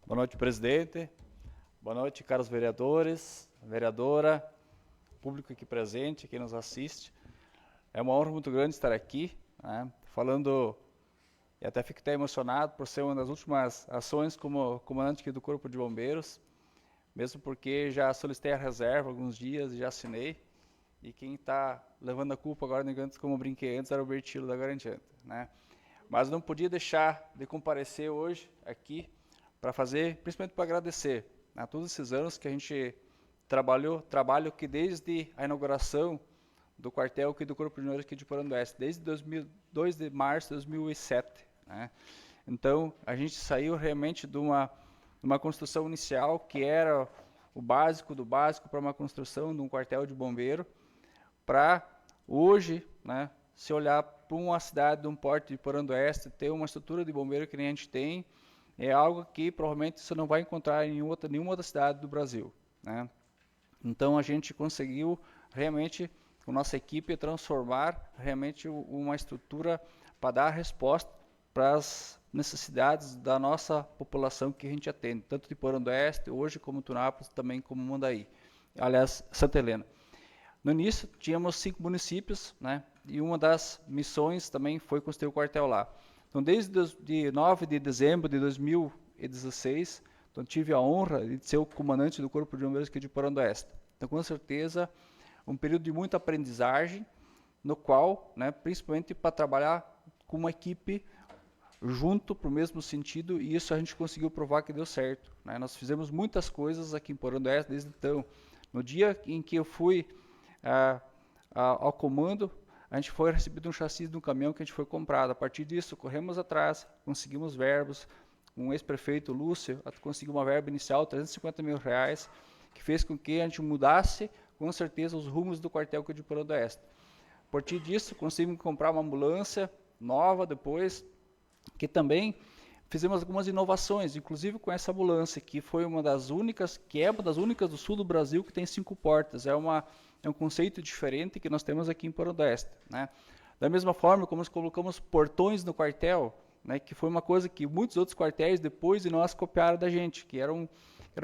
Boa noite, presidente. Boa noite, caros vereadores, vereadora, público aqui presente, quem nos assiste. É uma honra muito grande estar aqui, né, falando, e até fico até emocionado por ser uma das últimas ações como comandante aqui do Corpo de Bombeiros, mesmo porque já solicitei a reserva alguns dias e já assinei. e quem está levando a culpa agora, como eu brinquei antes, era o Bertilo da Agora em Diante, né? Mas não podia deixar de comparecer hoje aqui para fazer, principalmente para agradecer a todos esses anos que a gente trabalho que desde a inauguração do quartel aqui do Corpo de Bombeiros aqui de Porão do Oeste, desde 2 de março de 2007, né? Então, a gente saiu realmente de uma construção inicial que era o básico do básico para uma construção de um quartel de bombeiro, para hoje, né, se olhar para uma cidade de um porte de Porão do Oeste, ter uma estrutura de bombeiro que nem a gente tem, é algo que provavelmente você não vai encontrar em nenhuma outra cidade do Brasil, né? Então, a gente conseguiu realmente, com nossa equipe, transformar realmente uma estrutura para dar resposta para as necessidades da nossa população que a gente atende, tanto de Porão do Oeste, hoje como Tunápolis, também como Mandaí, aliás, Santa Helena. No início, tínhamos 5 municípios, né, e uma das missões também foi construir o quartel lá. Então, desde 9 de dezembro de 2016, então, tive a honra de ser o comandante do Corpo de Bombeiros aqui de Porão do Oeste. Então, com certeza, um período de muita aprendizagem, no qual, né, principalmente para trabalhar com uma equipe junto para o mesmo sentido, e isso a gente conseguiu provar que deu certo, né? Nós fizemos muitas coisas aqui em Porão do Oeste desde então. No dia em que eu fui ao comando, a gente foi recebido um chassi de um caminhão que a gente foi comprado. A partir disso, corremos atrás, conseguimos verbos, com o ex-prefeito Lúcio, conseguiu uma verba inicial, R$350 mil, que fez com que a gente mudasse, com certeza, os rumos do quartel aqui de Porão do Oeste. A partir disso, conseguimos comprar uma ambulância nova depois, que também fizemos algumas inovações, inclusive com essa ambulância, que foi uma das únicas, do sul do Brasil que tem 5 portas. É um conceito diferente que nós temos aqui em Porão do Oeste, né? Da mesma forma como nós colocamos portões no quartel, né, que foi uma coisa que muitos outros quartéis depois de nós copiaram da gente, que eram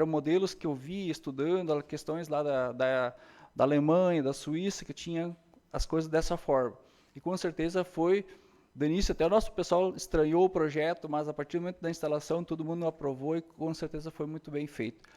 modelos que eu vi estudando, questões lá da Alemanha, da Suíça, que tinham as coisas dessa forma. E com certeza foi, do início até o nosso pessoal estranhou o projeto, mas a partir do momento da instalação todo mundo aprovou e com certeza foi muito bem feito.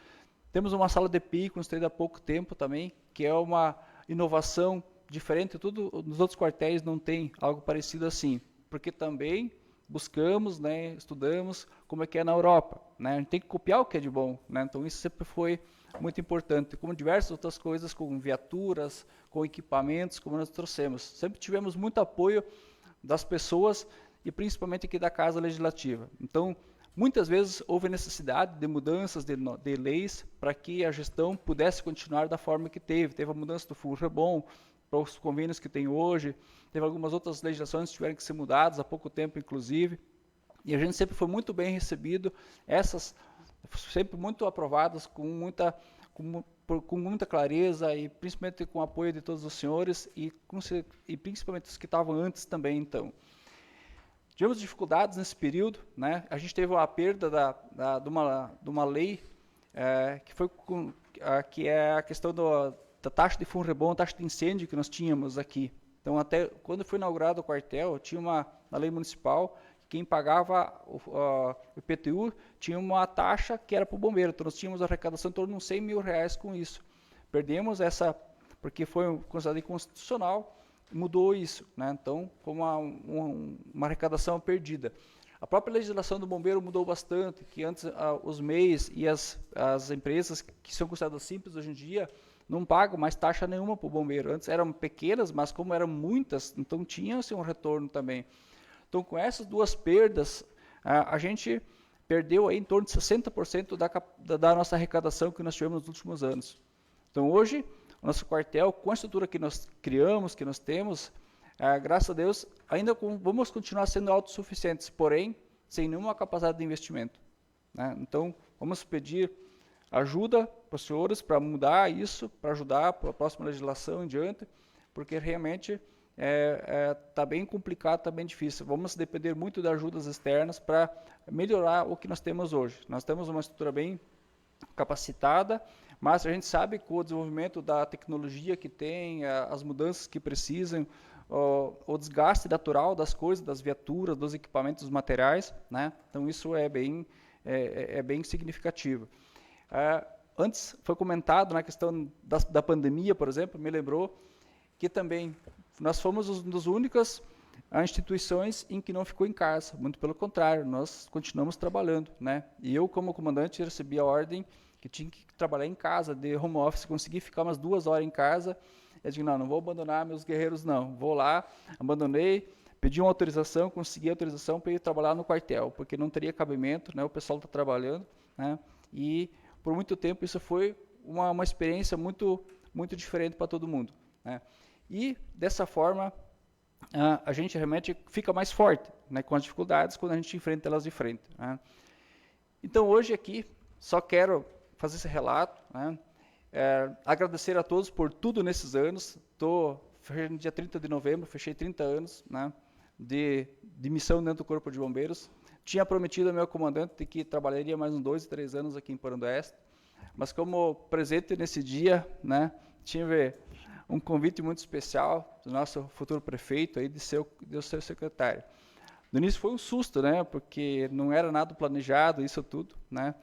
Temos uma sala de EPI construída há pouco tempo também, que é uma inovação diferente, tudo nos outros quartéis não tem algo parecido assim, porque também buscamos, né, estudamos como é que é na Europa, né? A gente tem que copiar o que é de bom, né? Então isso sempre foi muito importante, como diversas outras coisas, com viaturas, com equipamentos, como nós trouxemos. Sempre tivemos muito apoio das pessoas e principalmente aqui da Casa Legislativa. Então, muitas vezes houve necessidade de mudanças de leis para que a gestão pudesse continuar da forma que teve. Teve a mudança do FUNREBOM, para os convênios que tem hoje, teve algumas outras legislações que tiveram que ser mudadas há pouco tempo, inclusive, e a gente sempre foi muito bem recebido, essas sempre muito aprovadas com muita clareza e principalmente com o apoio de todos os senhores e principalmente os que estavam antes também, então. Tivemos dificuldades nesse período, né? A gente teve a perda de uma lei que é a questão da taxa de FUNREBOM, taxa de incêndio que nós tínhamos aqui. Então, até quando foi inaugurado o quartel, tinha na lei municipal, quem pagava o IPTU tinha uma taxa que era para o bombeiro. Então, nós tínhamos arrecadação em torno de uns R$100 mil com isso. Perdemos essa, porque foi considerado inconstitucional, mudou isso, né? Então, como uma arrecadação perdida. A própria legislação do bombeiro mudou bastante, que antes os MEIs e as empresas que são consideradas simples hoje em dia não pagam mais taxa nenhuma para o bombeiro. Antes eram pequenas, mas como eram muitas, então tinha-se um retorno também. Então, com essas duas perdas, a gente perdeu aí em torno de 60% da nossa arrecadação que nós tivemos nos últimos anos. Então, hoje, o nosso quartel, com a estrutura que nós criamos, que nós temos, graças a Deus, ainda vamos continuar sendo autossuficientes, porém, sem nenhuma capacidade de investimento, né? Então, vamos pedir ajuda para os senhores para mudar isso, para ajudar para a próxima legislação em diante, porque realmente está bem complicado, está bem difícil. Vamos depender muito de ajudas externas para melhorar o que nós temos hoje. Nós temos uma estrutura bem capacitada, mas a gente sabe que o desenvolvimento da tecnologia que tem, as mudanças que precisam, o desgaste natural das coisas, das viaturas, dos equipamentos, dos materiais, né? Então isso é bem significativo. Antes foi comentado na questão da pandemia, por exemplo, me lembrou, que também nós fomos uma das únicas instituições em que não ficou em casa, muito pelo contrário, nós continuamos trabalhando, né? E eu, como comandante, recebi a ordem que tinha que trabalhar em casa, de home office, consegui ficar umas 2 horas em casa. Eu digo, não vou abandonar meus guerreiros, não. Vou lá, abandonei, pedi uma autorização, consegui autorização para ir trabalhar no quartel, porque não teria cabimento, né? O pessoal está trabalhando, né? E por muito tempo isso foi uma experiência muito diferente para todo mundo, né? E dessa forma a gente realmente fica mais forte, né, com as dificuldades quando a gente enfrenta elas de frente, né? Então hoje aqui só quero fazer esse relato, né? Agradecer a todos por tudo nesses anos. No dia 30 de novembro, fechei 30 anos, né, de missão dentro do Corpo de Bombeiros. Tinha prometido ao meu comandante que trabalharia mais uns 2 ou 3 anos aqui em Porandoeste, mas como presente nesse dia, né, tive um convite muito especial do nosso futuro prefeito, aí, de seu secretário. No início foi um susto, né, porque não era nada planejado, isso tudo, né,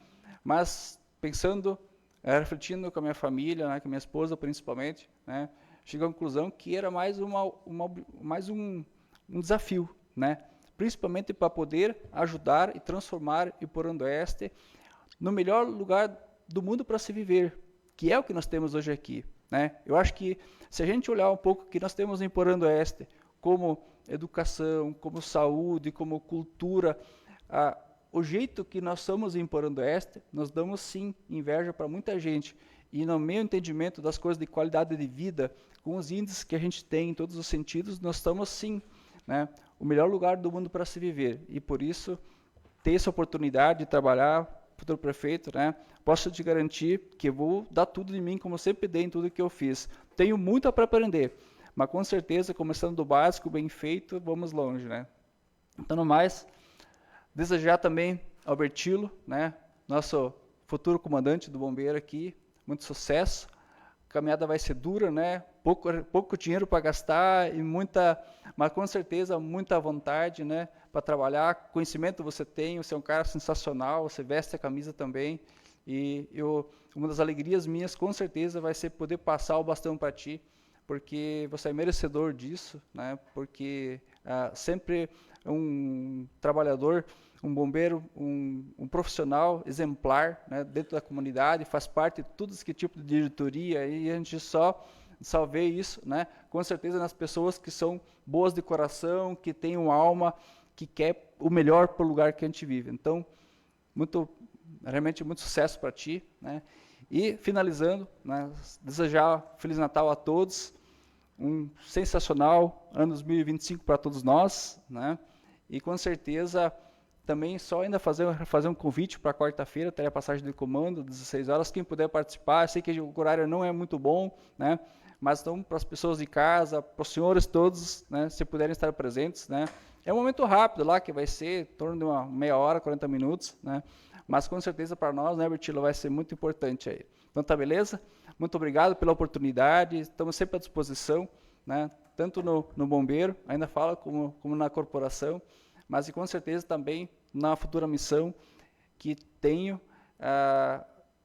mas pensando, refletindo com a minha família, né, com a minha esposa principalmente, né, cheguei à conclusão que era mais um desafio, né, principalmente para poder ajudar e transformar o Porandoeste no melhor lugar do mundo para se viver, que é o que nós temos hoje aqui, né? Eu acho que se a gente olhar um pouco o que nós temos em Porandoeste, como educação, como saúde, como cultura, o jeito que nós somos em Porandoeste, nós damos sim inveja para muita gente. E no meu entendimento das coisas de qualidade de vida, com os índices que a gente tem em todos os sentidos, nós estamos sim, né, o melhor lugar do mundo para se viver. E por isso, ter essa oportunidade de trabalhar, futuro prefeito, né, posso te garantir que eu vou dar tudo de mim, como eu sempre dei em tudo que eu fiz. Tenho muito para aprender, mas com certeza, começando do básico, bem feito, vamos longe, né? Então, no mais, desejar também ao Bertilo, né, nosso futuro comandante do bombeiro aqui, muito sucesso. A caminhada vai ser dura, né? Pouco dinheiro para gastar e mas com certeza muita vontade, né, para trabalhar. Conhecimento você tem, você é um cara sensacional, você veste a camisa também. E uma das alegrias minhas, com certeza, vai ser poder passar o bastão para ti, porque você é merecedor disso, né? Porque sempre um trabalhador, um bombeiro, um profissional exemplar, né, dentro da comunidade, faz parte de todo esse tipo de diretoria, e a gente só vê isso, né, com certeza nas pessoas que são boas de coração, que têm uma alma, que quer o melhor para o lugar que a gente vive. Então, realmente muito sucesso para ti, né? E finalizando, né, desejar Feliz Natal a todos, um sensacional ano 2025 para todos nós, né? E com certeza também só ainda fazer um convite para quarta-feira, teria passagem de comando, 16 horas, quem puder participar. Eu sei que o horário não é muito bom, né? Mas então, para as pessoas de casa, para os senhores todos, né, se puderem estar presentes, né? É um momento rápido lá, que vai ser em torno de uma meia hora, 40 minutos, né? Mas com certeza para nós, né, Bertilo, vai ser muito importante aí. Então tá, beleza? Muito obrigado pela oportunidade, estamos sempre à disposição, né? Tanto no bombeiro, ainda falo, como na corporação, mas e com certeza também na futura missão que tenho.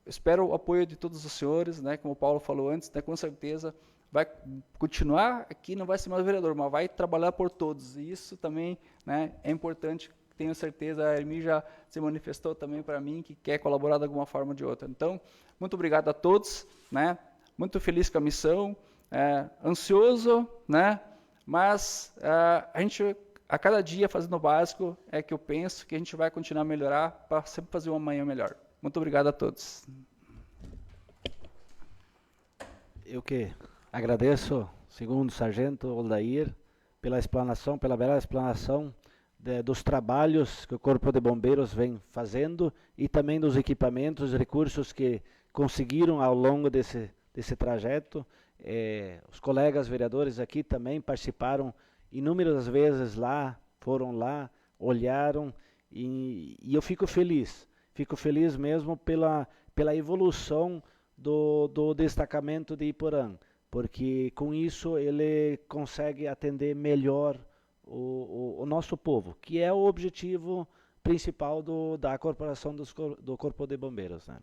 Espero o apoio de todos os senhores, né, como o Paulo falou antes, né, com certeza vai continuar aqui, não vai ser mais vereador, mas vai trabalhar por todos, e isso também, né, é importante. Tenho certeza, a Ermi já se manifestou também para mim, que quer colaborar de alguma forma ou de outra. Então, muito obrigado a todos, né, muito feliz com a missão, ansioso, né, mas a gente, a cada dia fazendo o básico, é que eu penso que a gente vai continuar a melhorar para sempre fazer uma manhã melhor. Muito obrigado a todos. Eu que agradeço, segundo sargento Oldair, pela explanação, pela bela explanação dos trabalhos que o Corpo de Bombeiros vem fazendo e também dos equipamentos e recursos que conseguiram ao longo desse trajeto. Os colegas vereadores aqui também participaram inúmeras vezes lá, foram lá, olharam, e eu fico feliz mesmo pela evolução do destacamento de Iporã, porque com isso ele consegue atender melhor o nosso povo, que é o objetivo principal da corporação do Corpo de Bombeiros, né?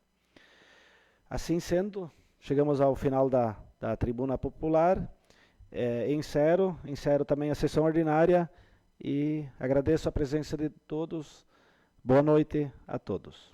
Assim sendo, chegamos ao final da tribuna popular. encerro também a sessão ordinária e agradeço a presença de todos. Boa noite a todos.